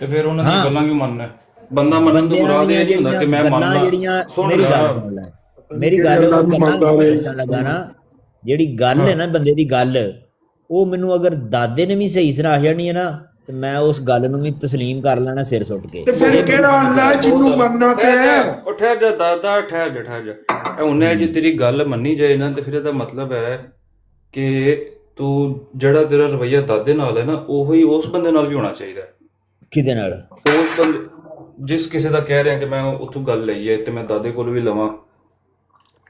ਤੇ ਫਿਰ ਉਹਨਾਂ ਦੀ ਗੱਲਾਂ ਕਿਉਂ ਮੰਨਣਾ? ਬੰਦਾ ਮੰਨਣ ਤੋਂ ਮੁਰਾਦ ਇਹ ਨਹੀਂ ਹੁੰਦਾ ਕਿ ਮੈਂ ਮੰਨਦਾ। ਮੇਰੀ ਗੱਲ ਸੁਣ ਲੈ, ਮੇਰੀ ਗੱਲ ਦੱਸਣ ਲੱਗਾ ਨਾ, ਜਿਹੜੀ ਗੱਲ ਹੈ ਨਾ ਬੰਦੇ ਦੀ ਗੱਲ, ਉਹ ਮੈਨੂੰ ਅਗਰ ਦਾਦੇ ਨੇ ਵੀ ਸਹੀ ਸਰਾਹ ਜਾਣੀ ਹੈ ਨਾ, ਤੇ ਮੈਂ ਉਸ ਗੱਲ ਨੂੰ ਵੀ ਤਸਲੀਮ ਕਰ ਲੈਣਾ ਸਿਰ ਸੁੱਟ ਕੇ। ਤੇ ਫਿਰ ਕਿਹੜਾ ਅੱਲਾ ਜਿਹਨੂੰ ਮੰਨਣਾ ਪਿਆ? ਉਹ ਠਹਿਰ ਜਾ ਦਾਦਾ, ਠਹਿਰ ਜਾ। ਉਹਨੇ ਜੇ ਤੇਰੀ ਗੱਲ ਮੰਨੀ ਜਾਏ ਨਾ, ਤੇ ਫਿਰ ਇਹਦਾ ਮਤਲਬ ਹੈ ਕਿ ਤੂੰ ਜਿਹੜਾ ਤੇਰਾ ਰਵੱਈਆ ਦਾਦੇ ਨਾਲ ਹੈ ਨਾ, ਉਹੀ ਉਸ ਬੰਦੇ ਨਾਲ ਵੀ ਹੋਣਾ ਚਾਹੀਦਾ। ਕਿਹਦੇ ਨਾਲ? ਉਸ ਬੰਦੇ, ਜਿਸ ਕਿਸੇ ਦਾ ਕਹਿ ਰਿਹਾ ਕਿ ਮੈਂ ਉੱਥੋਂ ਗੱਲ ਲਈ ਹੈ ਤੇ ਮੈਂ ਦਾਦੇ ਕੋਲ ਵੀ ਲਵਾਂ,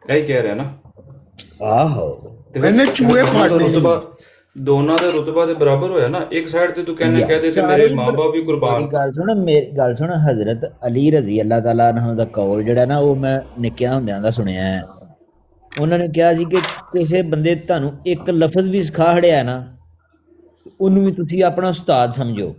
ਇਹ ਕਹਿ ਰਿਹਾ ਨਾ। ਆਹੋ, ਇਹਨੇ ਚੂਹੇ ਫੜਨੇ ਨੇ। ਦੋਨਾਂ ਦਾ ਰੁਤਬਾ ਦੇ ਬਰਾਬਰ ਹੋਇਆ ਨਾ। ਇੱਕ ਸਾਈਡ ਤੇ ਤੂੰ ਕਹਦੇ ਤੇ ਮੇਰੇ ਮਾਂ-ਬਾਪ ਵੀ ਕੁਰਬਾਨ। ਮੇਰੀ ਗੱਲ ਸੁਣ, ਹਜ਼ਰਤ ਅਲੀ ਰਜ਼ੀ ਅੱਲਾਹ ਤਾਲਾ ਅਨਹੁ ਦਾ ਕੌਲ ਜਿਹੜਾ ਨਾ, ਉਹ ਮੈਂ ਨਿੱਕਿਆਂ ਹੁੰਦਿਆਂ ਦਾ ਸੁਣਿਆ ਹੈ। ਉਹਨਾਂ ਨੇ ਕਿਹਾ ਸੀ ਕਿ ਕਿਸੇ ਬੰਦੇ ਤੁਹਾਨੂੰ ਇੱਕ ਲਫ਼ਜ਼ ਵੀ ਸਿਖਾ ਹੜਿਆ ਨਾ, ਉਹਨੂੰ ਵੀ ਤੁਸੀਂ ਆਪਣਾ ਉਸਤਾਦ ਸਮਝੋ,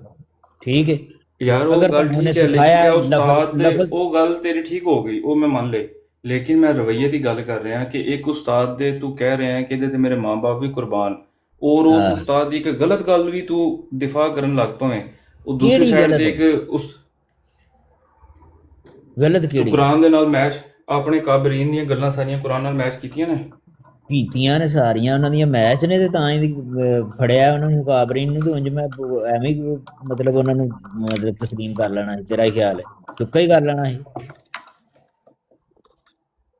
ਠੀਕ ਹੈ ਯਾਰ। ਉਹ ਗੱਲ ਠੀਕ ਹੈ, ਲੇਕਿਨ ਉਸਤਾਦ ਤੇ ਉਹ ਗੱਲ ਤੇਰੀ ਠੀਕ ਹੋ ਗਈ, ਉਹ ਮੈਂ ਮੰਨ ਲਈ, ਲੇਕਿਨ ਮੈਂ ਰਵੱਈਏ ਦੀ ਗੱਲ ਕਰ ਰਿਹਾ ਕਿ ਇੱਕ ਉਸਤਾਦ ਦੇ ਤੂੰ ਕਹਿ ਰਿਹਾ ਕਿ ਇਹਦੇ ਤੇ ਮੇਰੇ ਮਾਂ-ਬਾਪ ਵੀ ਕੁਰਬਾਨ, ਔਰ ਉਸ ਉਸਤਾਦ ਦੀ ਇੱਕ ਗਲਤ ਗੱਲ ਵੀ ਤੂੰ ਦਿਫਾ ਕਰਨ ਲੱਗ ਪਵੇਂ। ਉਹ ਦੂਸਰੀ ਸਾਈਡ ਤੇ ਇੱਕ ਉਸ ਗਲਤ ਕਿਹੜੀ? ਕੁਰਾਨ ਦੇ ਨਾਲ ਮੈਚ, ਆਪਣੇ ਕਾਬਰੀਨ ਦੀਆਂ ਗੱਲਾਂ ਸਾਰੀਆਂ ਕੁਰਾਨ ਨਾਲ ਮੈਚ ਕੀਤੀਆਂ ਨੇ ਸਾਰੀਆਂ, ਉਹਨਾਂ ਦੀਆਂ ਮੈਚ ਨੇ, ਤੇ ਤਾਂ ਹੀ ਫੜਿਆ ਉਹਨਾਂ ਨੂੰ ਕਾਬਰੀਨ ਨੂੰ। ਤੇ ਉਂਝ ਮੈਂ ਐਵੇਂ ਮਤਲਬ ਉਹਨਾਂ ਨੂੰ ਮਤਲਬ ਤਸਲੀਮ ਕਰ ਲੈਣਾ ਸੀ। ਤੇਰਾ ਖਿਆਲ ਹੈ ਚੁੱਕਾ ਹੀ ਕਰ ਲੈਣਾ ਸੀ?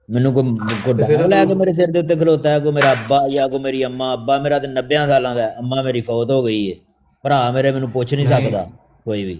ਮੈਨੂੰ ਕੋਈ ਡਾਂਗ ਲੈ ਕੇ ਮੇਰੇ ਸਿਰ ਦੇ ਉੱਤੇ ਖਲੋਤਾ ਹੈ, ਕੋਈ ਮੇਰਾ ਅੱਬਾ ਜਾਂ ਕੋਈ ਮੇਰੀ ਅੰਮਾ? ਅੱਬਾ ਮੇਰਾ ਤੇ 90 ਸਾਲਾਂ ਦਾ, ਅੰਮਾ ਮੇਰੀ ਫੌਤ ਹੋ ਗਈ ਹੈ, ਭਰਾ ਮੇਰੇ ਮੈਨੂੰ ਪੁੱਛ ਨਹੀਂ ਸਕਦਾ ਕੋਈ ਵੀ।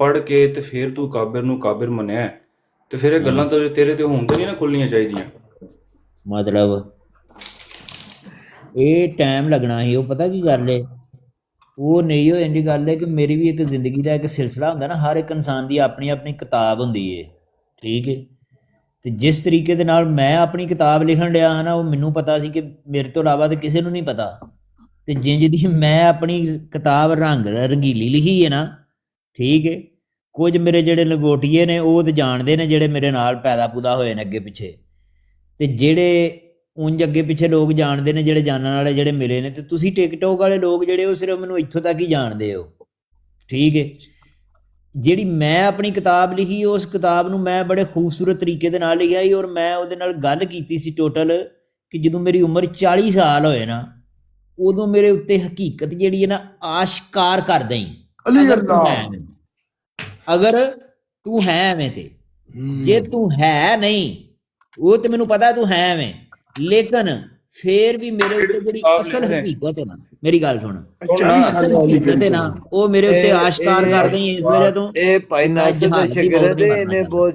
ਪੜ੍ਹ ਕੇ ਤੇ ਫਿਰ ਤੂੰ ਕਾਬਿਰ ਨੂੰ ਕਾਬਿਰ ਮੰਨਿਆ, ਤੇ ਫਿਰ ਇਹ ਗੱਲਾਂ ਤਾਂ ਤੇਰੇ ਤੇ ਹੁਣ ਤਾਂ ਨਹੀਂ ਨਾ ਖੁੱਲਣੀਆਂ ਚਾਹੀਦੀਆਂ। ਮਤਲਬ ਇਹ ਟਾਈਮ ਲੱਗਣਾ ਸੀ। ਉਹ ਪਤਾ ਕੀ ਗੱਲ ਏ, ਉਹ ਨਹੀਂ ਹੋ ਜਾਂਦੀ ਗੱਲ ਹੈ ਕਿ ਮੇਰੀ ਵੀ ਇੱਕ ਜ਼ਿੰਦਗੀ ਦਾ ਇੱਕ ਸਿਲਸਿਲਾ ਹੁੰਦਾ ਨਾ। ਹਰ ਇੱਕ ਇਨਸਾਨ ਦੀ ਆਪਣੀ ਆਪਣੀ ਕਿਤਾਬ ਹੁੰਦੀ ਏ, ਠੀਕ ਹੈ। ਤੇ ਜਿਸ ਤਰੀਕੇ ਦੇ ਨਾਲ ਮੈਂ ਆਪਣੀ ਕਿਤਾਬ ਲਿਖਣ ਡਿਆ ਹਾਂ ਨਾ, ਉਹ ਮੈਨੂੰ ਪਤਾ ਸੀ ਕਿ ਮੇਰੇ ਤੋਂ ਇਲਾਵਾ ਤਾਂ ਕਿਸੇ ਨੂੰ ਨਹੀਂ ਪਤਾ। ਤੇ ਜਿੰਜ ਦੀ ਮੈਂ ਆਪਣੀ ਕਿਤਾਬ ਰੰਗ ਰੰਗੀਲੀ ਲਿਖੀ ਹੈ ਨਾ, ਠੀਕ ਹੈ। ਕੁਝ ਮੇਰੇ ਜਿਹੜੇ ਲੰਗੋਟੀਏ ਨੇ ਉਹ ਤਾਂ ਜਾਣਦੇ ਨੇ, ਜਿਹੜੇ ਮੇਰੇ ਨਾਲ ਪੈਦਾ ਪੂਦਾ ਹੋਏ ਨੇ ਅੱਗੇ ਪਿੱਛੇ, ਤੇ ਜਿਹੜੇ ਉਂਝ ਅੱਗੇ ਪਿੱਛੇ ਲੋਕ ਜਾਣਦੇ ਨੇ, ਜਿਹੜੇ ਜਾਣਨ ਵਾਲੇ ਜਿਹੜੇ ਮਿਲੇ ਨੇ। ਤੇ ਤੁਸੀਂ ਟਿਕਟੋਕ ਵਾਲੇ ਲੋਕ ਜਿਹੜੇ ਉਹ ਸਿਰਫ ਮੈਨੂੰ ਇੱਥੋਂ ਤੱਕ ਹੀ ਜਾਣਦੇ ਹੋ, ਠੀਕ ਹੈ। ਜਿਹੜੀ ਮੈਂ ਆਪਣੀ ਕਿਤਾਬ ਲਿਖੀ, ਉਸ ਕਿਤਾਬ ਨੂੰ ਮੈਂ ਬੜੇ ਖੂਬਸੂਰਤ ਤਰੀਕੇ ਦੇ ਨਾਲ ਲਿਖਿਆ ਸੀ। ਔਰ ਮੈਂ ਉਹਦੇ ਨਾਲ ਗੱਲ ਕੀਤੀ ਸੀ ਟੋਟਲ ਕਿ ਜਦੋਂ ਮੇਰੀ ਉਮਰ 40 ਸਾਲ ਹੋਏ ਨਾ, ਉਦੋਂ ਮੇਰੇ ਉੱਤੇ ਹਕੀਕਤ ਜਿਹੜੀ ਹੈ ਨਾ ਆਸ਼ਕਾਰ ਕਰ ਦਈ। ਅਗਰ ਤੂੰ ਹੈ ਐਵੇਂ, ਤੇ ਜੇ ਤੂੰ ਹੈ ਨਹੀਂ, ਉਹ ਤੇ ਮੈਨੂੰ ਪਤਾ ਤੂੰ ਹੈ ਐਵੇਂ, ਲੇਕਿਨ ਫੇਰ ਵੀ ਮੇਰੇ ਉੱਤੇ ਜਿਹੜੀ ਅਸਲ ਹਕੀਕਤ ਹੈ ਨਾ, ਮੇਰੀ ਗੱਲ ਸੁਣ 40 ਸਾਲ ਵਾਲੀ ਤੇ ਨਾ ਉਹ ਮੇਰੇ ਉੱਤੇ ਆਸ਼ਕਾਰ ਕਰਦੇ ਹੀ ਇਸ ਵਜ੍ਹਾ ਤੋਂ ਇਹ ਭਾਈ ਨਾਸਰ ਦਾ ਜਹਾਜ਼ ਦੀ ਸ਼ਗਿਰਦ ਮੌਤ ਨਹੀਂ ਹੈ, ਇਹਨੇ ਮਰਨਾ ਬਹੁਤ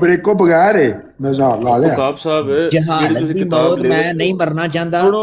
ਬ੍ਰੇਕੋ ਬਗੈਰ ਹੈ ਮੈਂ ਹਿਸਾਬ ਲਾ ਲਿਆ ਉਕਾਬ ਸਾਹਿਬ ਜਹਾਜ਼ ਜਿਹੜੀ ਤੁਸੀਂ ਦੀ ਕਿਤਾਬ ਮੌਤ ਲੈ ਮੈਂ ਨਹੀਂ ਮਰਨਾ ਚਾਹੁੰਦਾ ਸੁਣੋ।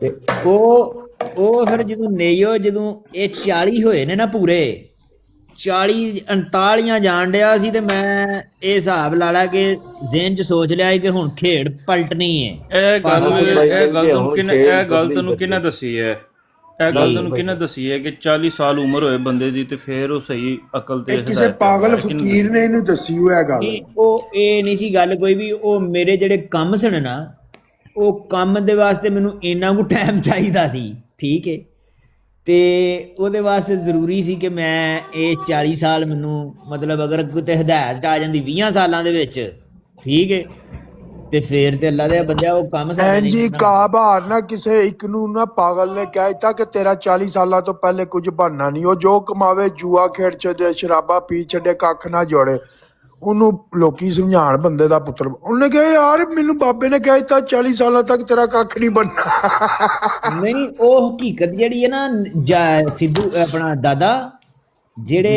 ਤੇ ਉਹ ਫਿਰ ਜਦੋਂ ਨੇਯੋ ਜਦੋਂ ਇਹ 40 ਹੋਏ ਨੇ ਨਾ ਪੂਰੇ 40 39 ਜਾਣ ਡਿਆ ਸੀ ਤੇ ਮੈਂ ਇਹ ਹਿਸਾਬ ਲਾ ਲਾ ਕੇ ਜ਼ਿਹਨ ਚ ਸੋਚ ਲਿਆ ਸੀ ਕਿ ਹੁਣ ਖੇਡ ਪਲਟਣੀ ਹੈ। ਇਹ ਗੱਲ ਹੁਣ ਤੈਨੂੰ ਕਿਹਨੇ ਦੱਸੀ ਹੈ? ਇਹ ਗੱਲ ਤੈਨੂੰ ਕਿਹਨੇ ਦੱਸੀ ਹੈ ਕਿ 40 ਸਾਲ ਉਮਰ ਹੋਏ ਬੰਦੇ ਦੀ ਤੇ ਫਿਰ ਉਹ ਸਹੀ ਅਕਲ ਤੇ ਇਹ ਕਿਸੇ ਪਾਗਲ ਫਕੀਰ ਨੇ ਇਹਨੂੰ ਦੱਸੀ ਹੋਇਆ ਗੱਲ ਉਹ ਇਹ ਨਹੀਂ ਸੀ ਗੱਲ ਕੋਈ ਵੀ। ਉਹ ਮੇਰੇ ਜਿਹੜੇ ਕੰਮ ਸਨ ਨਾ ਉਹ ਕੰਮ ਦੇ ਵਾਸਤੇ ਮੈਨੂੰ ਇੰਨਾ ਕੁ ਟਾਈਮ ਚਾਹੀਦਾ ਸੀ, ਠੀਕ ਹੈ, ਤੇ ਉਹਦੇ ਵਾਸਤੇ ਜ਼ਰੂਰੀ ਸੀ ਕਿ ਮੈਂ ਇਹ 40 ਸਾਲ ਮੈਨੂੰ ਮਤਲਬ ਅਗਰ ਕਿਤੇ ਹਦਾਇਤ ਆ ਜਾਂਦੀ 20 ਸਾਲਾਂ ਦੇ ਵਿੱਚ, ਠੀਕ ਹੈ, ਤੇ ਫੇਰ ਤੇ ਅੱਲਾ ਦੇ ਬੰਦਿਆ ਉਹ ਕੰਮ ਐਂਜੀ ਕਾਬਾਰ ਨਾ ਕਿਸੇ ਇੱਕ ਨੂੰ ਨਾ ਪਾਗਲ ਨੇ ਕਹਿ ਦਿੱਤਾ ਕਿ ਤੇਰਾ 40 ਸਾਲਾਂ ਤੋਂ ਪਹਿਲੇ ਕੁਝ ਬਣਨਾ ਨਹੀਂ, ਉਹ ਜੋ ਕਮਾਵੇ ਜੂਆ ਖੇਡ ਛੱਡੇ, ਸ਼ਰਾਬਾ ਪੀ ਛੱਡੇ, ਕੱਖ ਨਾ ਜੋੜੇ। ਉਹਨੂੰ ਲੋਕੀ ਸਮਝਾਣ ਬੰਦੇ ਦਾ ਪੁੱਤਰ, ਉਹਨੇ ਕਿਹਾ ਯਾਰ ਮੈਨੂੰ ਬਾਬੇ ਨੇ ਕਹਿ ਦਿੱਤਾ 40 ਸਾਲਾਂ ਤੱਕ ਤੇਰਾ ਕੱਖ ਨਹੀਂ ਬਣਨਾ। ਨਹੀਂ ਉਹ ਹਕੀਕਤ ਜਿਹੜੀ ਹੈ ਨਾ ਸਿੱਧੂ ਆਪਣਾ ਦਾਦਾ ਜਿਹੜੇ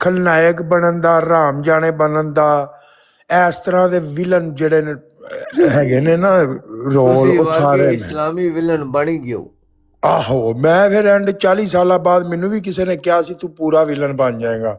ਖਲਨਾਇਕ ਬਣਨ ਦਾ, ਰਾਮ ਜਾਣੇ ਬਣਨ ਦਾ, ਇਸ ਤਰ੍ਹਾਂ ਦੇ ਵਿਲਨ ਜਿਹੜੇ ਨੇ ਹੈਗੇ ਨੇ ਨਾ ਰੋਲ, ਤੁਸੀਂ ਉਹ ਸਾਰੇ ਵਾਕਈ ਨੇ। ਇਸਲਾਮੀ ਵਿਲਨ ਬਣ ਗਏ ਹੋ। ਆਹੋ ਮੈਂ ਫਿਰ ਐਂਡ 40 ਸਾਲਾਂ ਬਾਅਦ ਮੈਨੂੰ ਵੀ ਕਿਸੇ ਨੇ ਕਿਹਾ ਸੀ ਤੂੰ ਪੂਰਾ ਵਿਲਨ ਬਣ ਜਾਏਗਾ।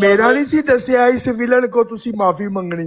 ਮੇਰਾ ਨਹੀਂ ਸੀ ਦੱਸਿਆ ਇਸ ਵਿਲਨ ਕੋ ਤੁਸੀਂ ਮਾਫੀ ਮੰਗਣੀ।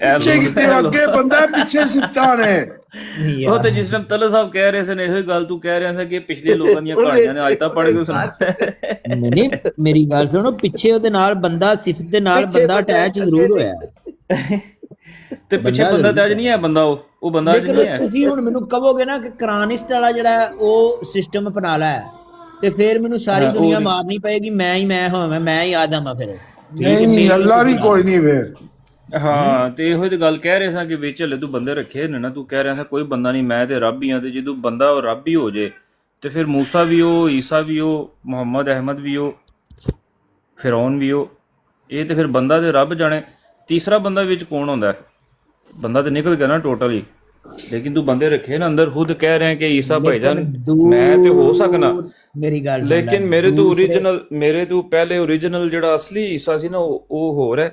ਪਿੱਛੇ ਕਿਤੇ ਅੱਗੇ ਬੰਦਾ ਪਿੱਛੇ ਸਿਫਤਾਂ ਨੇ। ਉਹ ਤੇ ਜਿਸ ਟਾਈਮ ਤਲਤ ਸਾਹਿਬ ਕਹਿ ਰਹੇ ਸਨ ਇਹੋ ਹੀ ਗੱਲ ਤੂੰ ਕਹਿ ਰਿਹਾ ਸੀ ਕਿ ਪਿਛਲੇ ਲੋਕਾਂ ਦੀਆਂ ਕਹਾਣੀਆਂ ਨੇ ਅੱਜ ਤੱਕ ਪੜ੍ਹ ਕੇ ਸੁਣਾ। ਨਹੀਂ ਮੇਰੀ ਗੱਲ ਸੁਣੋ, ਪਿੱਛੇ ਉਹਦੇ ਨਾਲ ਬੰਦਾ ਸਿਫਤ ਦੇ ਨਾਲ ਬੰਦਾ ਅਟੈਚ ਜ਼ਰੂਰ ਹੋਇਆ ਤੇ ਪਿੱਛੇ ਬੰਦਾ ਤਾਂ ਅੱਜ ਨਹੀਂ ਹੈ, ਬੰਦਾ ਉਹ ਬੰਦਾ ਅੱਜ ਨਹੀਂ ਲੇਕਿਨ ਹੈ। ਤੁਸੀਂ ਹੁਣ ਮੈਨੂੰ ਕਹੋਗੇ ਨਾ ਕਿ ਕਰਾਨਿਸਟ ਵਾਲਾ ਜਿਹੜਾ ਹੈ ਉਹ ਸਿਸਟਮ ਅਪਣਾ ਲੈ, ਤੇ ਫਿਰ ਮੈਨੂੰ ਸਾਰੀ ਦੁਨੀਆ ਮਾਰਨੀ ਪਏਗੀ, ਮੈਂ ਹੀ ਹੋਵਾਂ, ਮੈਂ ਹੀ ਆਦਮ ਆ ਫਿਰ। ਨਹੀਂ ਅੱਲਾ ਵੀ ਕੋਈ ਨਹੀਂ ਫਿਰ। ਹਾਂ ਤੇ ਇਹੋ ਜਿਹੀ ਗੱਲ ਕਹਿ ਰਹੇ ਸਾਂ ਕਿ ਵਿੱਚ ਹਲੇ ਤੂੰ ਬੰਦੇ ਰੱਖੇ ਨੇ ਨਾ, ਤੂੰ ਕਹਿ ਰਿਹਾ ਸੀ ਕੋਈ ਬੰਦਾ ਨਹੀਂ, ਮੈਂ ਤੇ ਰੱਬ ਹੀ ਆ, ਤੇ ਜਦੋਂ ਬੰਦਾ ਉਹ ਰੱਬ ਹੀ ਹੋ ਜੇ ਤੇ ਫਿਰ ਮੂਸਾ ਵੀ ਹੋ, ਈਸਾ ਵੀ ਹੋ, ਮੁਹੰਮਦ ਅਹਿਮਦ ਵੀ ਹੋ, ਫਿਰੌਨ ਵੀ ਹੋ, ਇਹ ਤੇ ਫਿਰ ਬੰਦਾ ਤੇ ਰੱਬ ਜਾਣੇ। ਤੀਸਰਾ ਬੰਦਾ ਵਿੱਚ ਕੌਣ ਹੁੰਦਾ? ਬੰਦਾ ਤੇ ਨਿਕਲ ਗਿਆ ਨਾ ਟੋਟਲ ਹੀ, ਲੇਕਿਨ ਤੂੰ ਬੰਦੇ ਰੱਖੇ ਨਾ ਅੰਦਰ, ਖੁਦ ਕਹਿ ਰਹੇ ਕਿ ਈਸਾ ਭਾਈਜਾਨ ਮੈਂ ਤੇ ਹੋ ਸਕਣਾ, ਮੇਰੀ ਗੱਲ ਲੇਕਿਨ ਮੇਰੇ ਤੋਂ ਪਹਿਲੇ ਓਰੀਜਨਲ ਜਿਹੜਾ ਅਸਲੀ ਈਸਾ ਸੀ ਨਾ ਉਹ ਹੋਰ ਹੈ,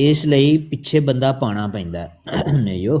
ਇਸ ਲਈ ਪਿੱਛੇ ਬੰਦਾ ਪਾਣਾ ਪੈਂਦਾ ਨਹੀਂ ਉਹ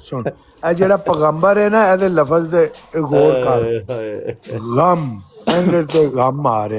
ਸੁਣ, ਇਹ ਜਿਹੜਾ ਪੈਗੰਬਰ ਹੈ ਨਾ ਇਹਦੇ ਲਫ਼ਜ਼ ਦੇ ਗੌਰ ਕਰ। ਗਮ ਇਹਦੇ ਤੇ ਗਮ ਆ ਰਿਹਾ।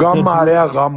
ਗਮ ਆ ਰਿਹਾ, ਗਮ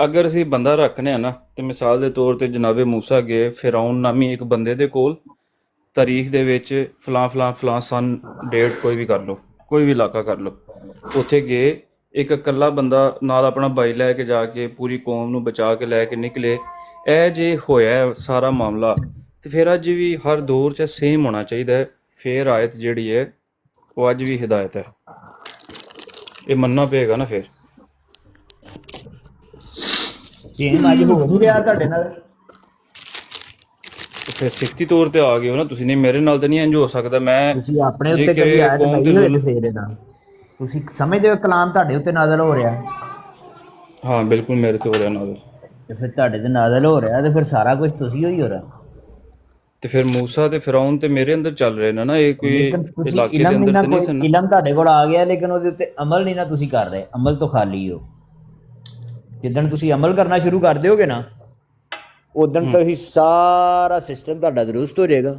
ਅਗਰ ਅਸੀਂ ਬੰਦਾ ਰੱਖਨੇ ਆ ਨਾ, ਤੇ ਮਿਸਾਲ ਦੇ ਤੌਰ ਤੇ ਜਨਾਬੇ ਮੂਸਾ ਗਏ ਫਿਰੌਨ ਨਾਮੀ ਇੱਕ ਬੰਦੇ ਦੇ ਕੋਲ, ਤਾਰੀਖ ਦੇ ਵਿੱਚ ਫਲਾਂ ਸਨ ਡੇਟ ਕੋਈ ਵੀ ਕਰ ਲਓ, ਕੋਈ ਵੀ ਇਲਾਕਾ ਕਰ ਲਓ, ਉੱਥੇ ਗਏ, ਇੱਕ ਇਕੱਲਾ ਬੰਦਾ ਨਾਲ ਆਪਣਾ ਬਾਈ ਲੈ ਕੇ ਜਾ ਕੇ ਪੂਰੀ ਕੌਮ ਨੂੰ ਬਚਾ ਕੇ ਲੈ ਕੇ ਨਿਕਲੇ। ਇਹ ਜੇ ਹੋਇਆ ਹੈ ਸਾਰਾ ਮਾਮਲਾ, ਤੇ ਫਿਰ ਅੱਜ ਵੀ ਹਰ ਦੌਰ 'ਚ ਸੇਮ ਹੋਣਾ ਚਾਹੀਦਾ ਹੈ। ਫਿਰ ਆਇਤ ਜਿਹੜੀ ਹੈ ਉਹ ਅੱਜ ਵੀ ਹਿਦਾਇਤ ਹੈ, ਇਹ ਮੰਨਣਾ ਪਏਗਾ ਨਾ। ਫਿਰ ਸੇਮ ਅੱਜ ਹੋ ਨਹੀਂ ਰਿਹਾ ਤੁਹਾਡੇ ਨਾਲ। ਫਿਰ ਸਿੱਖਤੀ ਤੌਰ ਤੇ ਆ ਗਏ ਹੋ ਨਾ ਤੁਸੀਂ। ਨਹੀਂ, ਮੇਰੇ ਨਾਲ ਤਾਂ ਨਹੀਂ ਇੰਜ ਹੋ ਸਕਦਾ। ਮੈਂ ਤੁਸੀਂ ਆਪਣੇ ਜੇ ਉੱਤੇ ਕਿ ਕਦੀ ਆਇਤ ਕੌਮ ਨਹੀਂ ਤੇ ਹੋਏ ਜ਼ੁਲਮ- ਤੇ ਫੇਰ ਇਹਦਾ ਤੁਸੀਂ ਸਮਝਦੇ ਹੋ ਕਲਾਮ ਤੁਹਾਡੇ ਉੱਤੇ ਨਾਜ਼ਲ ਹੋ ਰਿਹਾ, ਹਾਂ ਬਿਲਕੁਲ ਮੇਰੇ ਤੇ ਹੋ ਰਿਹਾ ਨਾਜ਼ਲ। ਤੇ ਫਿਰ ਤੁਹਾਡੇ ਤੇ ਨਾਜ਼ਲ ਹੋ ਰਿਹਾ ਤੇ ਫਿਰ ਸਾਰਾ ਕੁਝ ਤੁਸੀਂ ਹੋਈ ਹੋ ਰਿਹਾ। ਤੇ ਫਿਰ ਮੂਸਾ ਤੇ ਫਿਰੌਨ ਤੇ ਮੇਰੇ ਅੰਦਰ ਚੱਲ ਰਹੇ ਨੇ ਨਾ, ਇਹ ਕੋਈ ਲੇਕਿਨ ਤੁਸੀਂ ਇਲਾਕੇ ਦੇ ਇਲਮ ਅੰਦਰ ਨਾ ਤਾਂ ਨਹੀਂ ਕੋਈ ਸਨ। ਇਲਮ ਤੁਹਾਡੇ ਕੋਲ ਆ ਗਿਆ, ਲੇਕਿਨ ਉਹਦੇ ਉੱਤੇ ਅਮਲ ਨਹੀਂ ਨਾ ਤੁਸੀਂ ਕਰ ਰਹੇ, ਅਮਲ ਤੋਂ ਖਾਲੀ ਹੋ। ਜਿੱਦਣ ਤੁਸੀਂ ਅਮਲ ਕਰਨਾ ਸ਼ੁਰੂ ਕਰ ਦਿਓਗੇ ਨਾ, ਉਦੋਂ ਤੋਂ ਹੀ ਸਾਰਾ ਸਿਸਟਮ ਤੁਹਾਡਾ ਦਰੁਸਤ ਹੋ ਜਾਏਗਾ।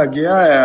ਲੱਗਿਆ ਆ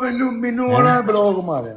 ਭਾਈਓ ਮੈਨੂੰ ਵਾਲਾ ਬਲੌਗ ਮਾਰਿਆ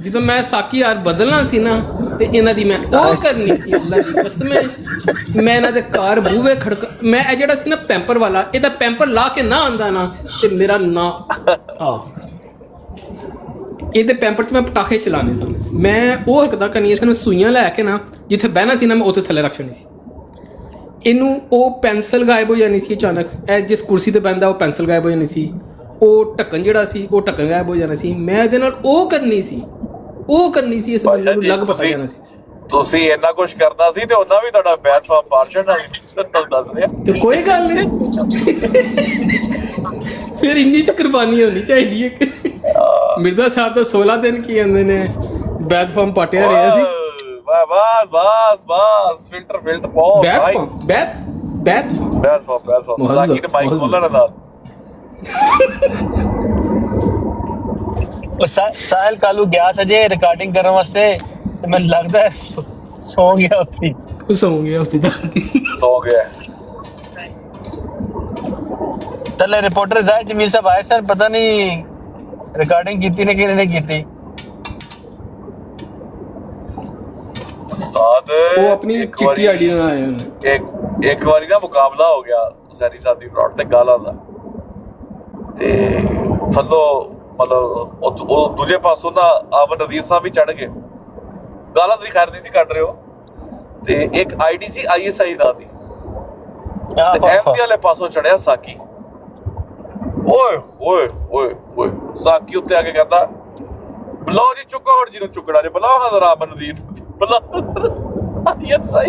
ਜਦੋਂ ਮੈਂ ਸਾਕੀ ਯਾਰ ਬਦਲਣਾ ਸੀ ਨਾ ਤੇ ਇਹਨਾਂ ਦੀ ਮੈਂ ਉਹ ਕਰਨੀ ਸੀ, ਅੱਲਾ ਦੀ ਕਸਮ ਮੈਂ ਇਹਨਾਂ ਦੇ ਘਰ ਬੂਹੇ ਖੜਕ, ਮੈਂ ਇਹ ਜਿਹੜਾ ਸੀ ਨਾ ਪੈਂਪਰ ਵਾਲਾ, ਇਹਦਾ ਪੈਂਪਰ ਲਾ ਕੇ ਨਾ ਆਂਦਾ ਨਾ ਤੇ ਮੇਰਾ ਨਾ ਇਹਦੇ ਪੈਂਪਰ 'ਚ ਮੈਂ ਪਟਾਖੇ ਚਲਾਣੇ ਸਨ। ਮੈਂ ਉਹ ਹਰਕਤਾਂ ਕਰਨੀਆਂ ਸਨ, ਸੂਈਆਂ ਲੈ ਕੇ ਨਾ ਜਿੱਥੇ ਬਹਿਣਾ ਸੀ ਨਾ ਮੈਂ ਉੱਥੇ ਥੱਲੇ ਰੱਖ ਛੱਡਣੀ ਸੀ ਇਹਨੂੰ। ਉਹ ਪੈਨਸਲ ਗਾਇਬ ਹੋ ਜਾਣੀ ਸੀ ਅਚਾਨਕ, ਇਹ ਜਿਸ ਕੁਰਸੀ ਤੇ ਬਹਿੰਦਾ ਉਹ ਪੈਨਸਲ ਗਾਇਬ ਹੋ ਜਾਣੀ ਸੀ, ਉਹ ਢੱਕਣ ਜਿਹੜਾ ਸੀ ਉਹ ਢੱਕਣ ਗਾਇਬ ਹੋ ਜਾਣਾ ਸੀ। ਮੈਂ ਇਹਦੇ ਨਾਲ ਉਹ ਕਰਨੀ ਸੀ ਇਸ ਬੰਦੇ ਨੂੰ ਲੱਗ ਪਤਾ ਜਾਣਾ ਸੀ। ਤੁਸੀਂ ਇੰਨਾ ਕੁਝ ਕਰਨਾ ਸੀ ਤੇ ਉਹਨਾਂ ਵੀ ਤੁਹਾਡਾ ਬੈਚ ਫਾਰਮ ਪਾਰਸ਼ਨ ਨਾਲ ਤੁਹਾਨੂੰ ਦੱਸ ਰਿਹਾ ਤੇ ਕੋਈ ਗੱਲ ਨਹੀਂ, ਫਿਰ ਇੰਨੀ ਤਾਂ ਕੁਰਬਾਨੀ ਹੋਣੀ ਚਾਹੀਦੀ ਹੈ। ਮਿਰਜ਼ਾ ਸਾਹਿਬ ਤਾਂ 16 ਦਿਨ ਕੀ ਕਹਿੰਦੇ ਨੇ ਬੈਥ ਫਾਰਮ ਪਾਟਿਆ ਰਿਹਾ ਸੀ। ਬਸ ਫਿਲਟਰ ਪਾਓ ਬੈਥ ਫਾਰਮ ਸਾਕੀ ਨੇ ਮਾਈਕ ਖੋਲਣਾ ਨਾਲ। ਉਹ ਸਾਹਿਲ ਕਾਲੂ ਗਿਆ ਸੀ ਜੇ ਰਿਕਾਰਡਿੰਗ ਕਰਨ ਵਾਸਤੇ ਤੇ ਮੈਨੂੰ ਲੱਗਦਾ ਸੌ ਗਿਆ ਉੱਥੇ, ਸੌ ਗਿਆ। ਥੱਲੇ ਰਿਪੋਰਟਰ ਜ਼ਾਹਿਦ ਜਮੀਲ ਸਾਹਿਬ ਆਏ ਸਰ, ਪਤਾ ਨਹੀਂ ਰਿਕਾਰਡਿੰਗ ਕੀਤੀ ਨੇ ਕਿ ਨਹੀਂ ਕੀਤੀ। ਉਸਤਾਦ ਉਹ ਆਪਣੀ ਚਿੱਟੀ ਆਈਡੀ ਨਾਲ ਆਏ ਨੇ। ਇੱਕ ਵਾਰੀ ਨਾ ਮੁਕਾਬਲਾ ਹੋ ਗਿਆ ਜ਼ੈਰੀ ਸਾਹਿਬ ਦੀ ਪਲਾਟ ਤੇ ਗਾਲਾਂ ਦਾ, ਤੇ ਥੱਲੋਂ ਮਤਲਬ ਉਹ ਦੂਜੇ ਪਾਸੋਂ ਨਾ ਆਮਨ ਨਜ਼ੀਰ ਸਾਹਿਬ ਵੀ ਚੜ ਗਏ। ਗਾਲਾਂ ਦੀ ਖੈਰ ਨਹੀਂ ਸੀ ਕੱਢ ਰਹੇ ਹੋ, ਤੇ ਇੱਕ ਆਈਡੀ ਸੀ ISI ਦਾ ਦੀ, ਤੇ ਐਮਟੀ ਵਾਲੇ ਪਾਸੋਂ ਚੜਿਆ ਸਾਕੀ। ਓਏ ਸਾਕੀ ਉੱਤੇ ਆ ਕੇ ਕਹਿੰਦਾ ਬੁਲਾਓ ਜੀ, ਚੁੱਕੋ ਹੁਣ ਜਿਹਨੂੰ ਚੁੱਕਣਾ ਜੇ, ਬੁਲਾਓ ਹਾਂ ਜ਼ਰਾ ਆਮਨ ਨਜ਼ੀਰ, ਬੁਲਾਓ ISI,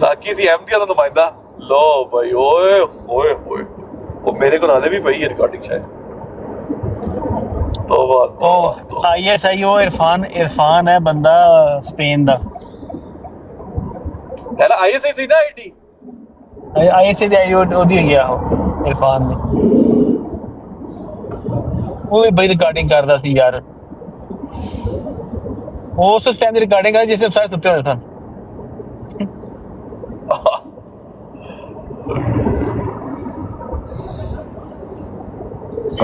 ਸਾਕੀ ਸੀ ਐਮਟੀ ਦਾ ਨੁਮਾਇੰਦਾ। ਲੋ ਭਾਈ ਓਏ ਉਹ ਮੇਰੇ ਕੋਲ ਹਾਲੇ ਵੀ ਪਈ ਹੈ ਰਿਕਾਰਡਿੰਗ ਸ਼ਾਇਦ। ਉਹ ISI ਉਹ ਇਰਫਾਨ ਹੈ ਬੰਦਾ ਸਪੇਨ ਦਾ। ISI ਸੀ ਨਾ ਆਈਡੀ, ISI ਦੀ ਆਈਡੀ ਉਹਦੀ ਹੋਈ ਆ ਉਹ ਇਰਫਾਨ ਦੀ। ਉਹ ਵੀ ਬਈ ਰਿਕਾਰਡਿੰਗ ਕਰਦਾ ਸੀ ਯਾਰ, ਉਸ ਟਾਈਮ ਦੀ ਰਿਕਾਰਡਿੰਗ ਆ ਜਿਸ ਸਾਰੇ ਸੁੱਤੇ ਹੋਏ ਸਨ।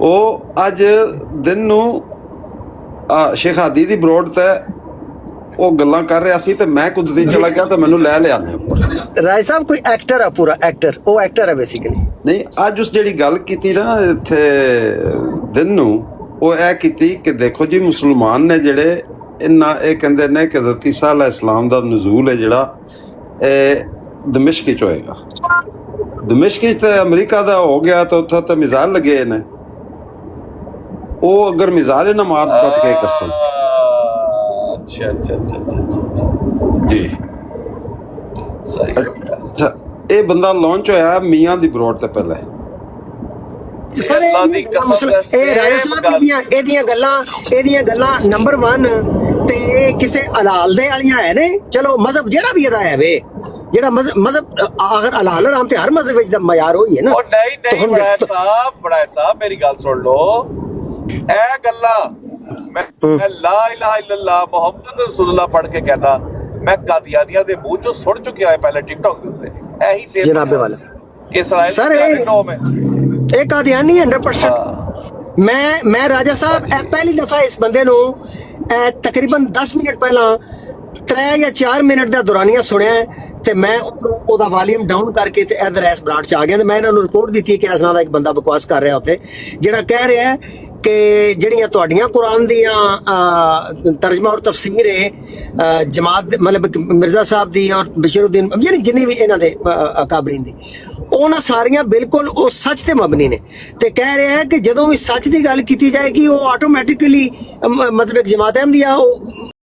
ਉਹ ਅੱਜ ਦਿਨ ਨੂੰ ਸ਼ੇਖ ਹਾਦੀ ਦੀ ਬਰੋਡ ਤੇ ਉਹ ਗੱਲਾਂ ਕਰ ਰਿਹਾ ਸੀ ਤੇ ਮੈਂ ਕੁਦਰਤੀ ਚਲਾ ਗਿਆ ਤੇ ਮੈਨੂੰ ਲੈ ਲਿਆ। ਰਾਏ ਸਾਹਿਬ ਕੋਈ ਐਕਟਰ ਆ, ਪੂਰਾ ਐਕਟਰ, ਉਹ ਐਕਟਰ ਹੈ ਬੇਸਿਕਲੀ। ਨਹੀਂ, ਅੱਜ ਉਸ ਜਿਹੜੀ ਗੱਲ ਕੀਤੀ ਨਾ ਇੱਥੇ ਦਿਨ ਨੂੰ, ਉਹ ਇਹ ਕੀਤੀ ਕਿ ਦੇਖੋ ਜੀ ਮੁਸਲਮਾਨ ਨੇ ਜਿਹੜੇ ਇਹ ਕਹਿੰਦੇ ਨੇ ਕਿ ਹਜ਼ਰਤ ਈਸਾ ਅਲੈਹ ਇਸਲਾਮ ਦਾ ਨਜ਼ੂਲ ਹੈ ਜਿਹੜਾ ਇਹ ਦਮਿਸ਼ਕ ਵਿੱਚ ਹੋਏਗਾ। ਦਮਿਸ਼ਕ ਵਿੱਚ ਤੇ ਅਮਰੀਕਾ ਦਾ ਹੋ ਗਿਆ ਤੇ ਉੱਥੇ ਤਾਂ ਮਿਜ਼ਾਈਲ ਲੱਗੇ ਨੇ। ਉਹ ਅਗਰ ਮਿਜ਼ਾਈਲ ਨਾ ਮਾਰ ਦਿੱਤਾ ਤਾਂ ਕੀ ਕਰ ਸਕਦੇ? ਅੱਛਾ ਜੀ, ਸਹੀ। ਅੱਛਾ, ਇਹ ਬੰਦਾ ਲਾਂਚ ਹੋਇਆ ਮੀਆਂ ਦੀ ਬਰੋਡ ਤੇ ਪਹਿਲੇ। ਸਰ ਇਹ ਰਾਏ ਸਾਹਿਬ ਇਹਦੀਆਂ ਗੱਲਾਂ ਨੰਬਰ 1 ਤੇ ਇਹ ਕਿਸੇ ਹਲਾਲ ਦੇ ਵਾਲੀਆਂ ਹੈ ਨੇ। ਚਲੋ ਮਜ਼ਹਬ ਜਿਹੜਾ ਵੀ ਇਹਦਾ ਹੈ ਵੇ, ਜਿਹੜਾ ਮਜ਼ਹਬ ਆਖਰ ਹਲਾਲ ਹਰਾਮ ਤੇ ਹਰ ਮਜ਼ਹਬ ਵਿੱਚ ਦਾ ਮਿਆਰ ਹੋਈ ਹੈ ਨਾ। ਨਹੀਂ ਬੜਾ ਸਾਹਿਬ ਮੇਰੀ ਗੱਲ ਸੁਣ ਲਓ। ਇਹ ਗੱਲਾਂ ਮੈਂ ਲਾ ਇਲਾਹਾ ਇਲੱਲਾਹ ਮੁਹੰਮਦ ਰਸੂਲullah ਪੜ੍ਹ ਕੇ ਕਹਿੰਦਾ, ਮੈਂ ਕਾਦੀਆਨੀਆਂ ਦੇ ਮੂੰਹ ਚੋਂ ਸੁਣ ਚੁੱਕਿਆ ਹੈ ਪਹਿਲੇ ਟਿਕਟੌਕ ਦੇ ਉੱਤੇ ਇਹੀ ਸੇਮ ਜਨਾਬੇ ਵਾਲਾ ਕਿ ਸਰ ਇਹ ਕਾਦੀਆਨੀ 100%। ਮੈਂ ਰਾਜਾ ਸਾਹਿਬ ਪਹਿਲੀ ਦਫਾ ਇਸ ਬੰਦੇ ਨੂੰ ਤਕਰੀਬਨ 10 ਮਿੰਟ ਪਹਿਲਾਂ 3 ਜਾਂ 4 ਮਿੰਟ ਦਾ ਦੌਰਾਨੀਆ ਸੁਣਿਆ ਤੇ ਮੈਂ ਉਹਦਾ ਵਾਲੀਅਮ ਡਾਊਨ ਕਰਕੇ ਤੇ ਇਧਰ ਇਸ ਬ੍ਰਾਂਚ ਚ ਆ ਗਿਆ ਤੇ ਮੈਂ ਇਹਨਾਂ ਨੂੰ ਰਿਪੋਰਟ ਦਿੱਤੀ ਕਿ ਇਸ ਨਾਲ ਦਾ ਇੱਕ ਬੰਦਾ ਬਕਵਾਸ ਕਰ ਰਿਹਾ ਉੱਥੇ, ਜਿਹੜਾ ਕਹਿ ਰਿਹਾ ਕਿ ਜਿਹੜੀਆਂ ਤੁਹਾਡੀਆਂ ਕੁਰਾਨ ਦੀਆਂ ਤਰਜਮਾ ਔਰ ਤਫਸੀਰ ਹੈ ਜਮਾਤ ਮਤਲਬ ਮਿਰਜ਼ਾ ਸਾਹਿਬ ਦੀ ਔਰ ਬਸ਼ੀਰਉদ্দিਨ ਯਾਨੀ ਜਿੰਨੀ ਵੀ ਇਹਨਾਂ ਦੇ ਅਕਾਬਰੀਨ ਦੀ, ਉਹਨਾਂ ਸਾਰੀਆਂ ਬਿਲਕੁਲ ਉਹ ਸੱਚ ਤੇ ਮਬਨੀ ਨੇ। ਤੇ ਕਹਿ ਰਿਹਾ ਹੈ ਕਿ ਜਦੋਂ ਵੀ ਸੱਚ ਦੀ ਗੱਲ ਕੀਤੀ ਜਾਏਗੀ ਉਹ ਆਟੋਮੈਟਿਕਲੀ ਮਤਲਬ ਇੱਕ ਜਮਾਤ ਅਹਿਮਦੀਆ ਉਹ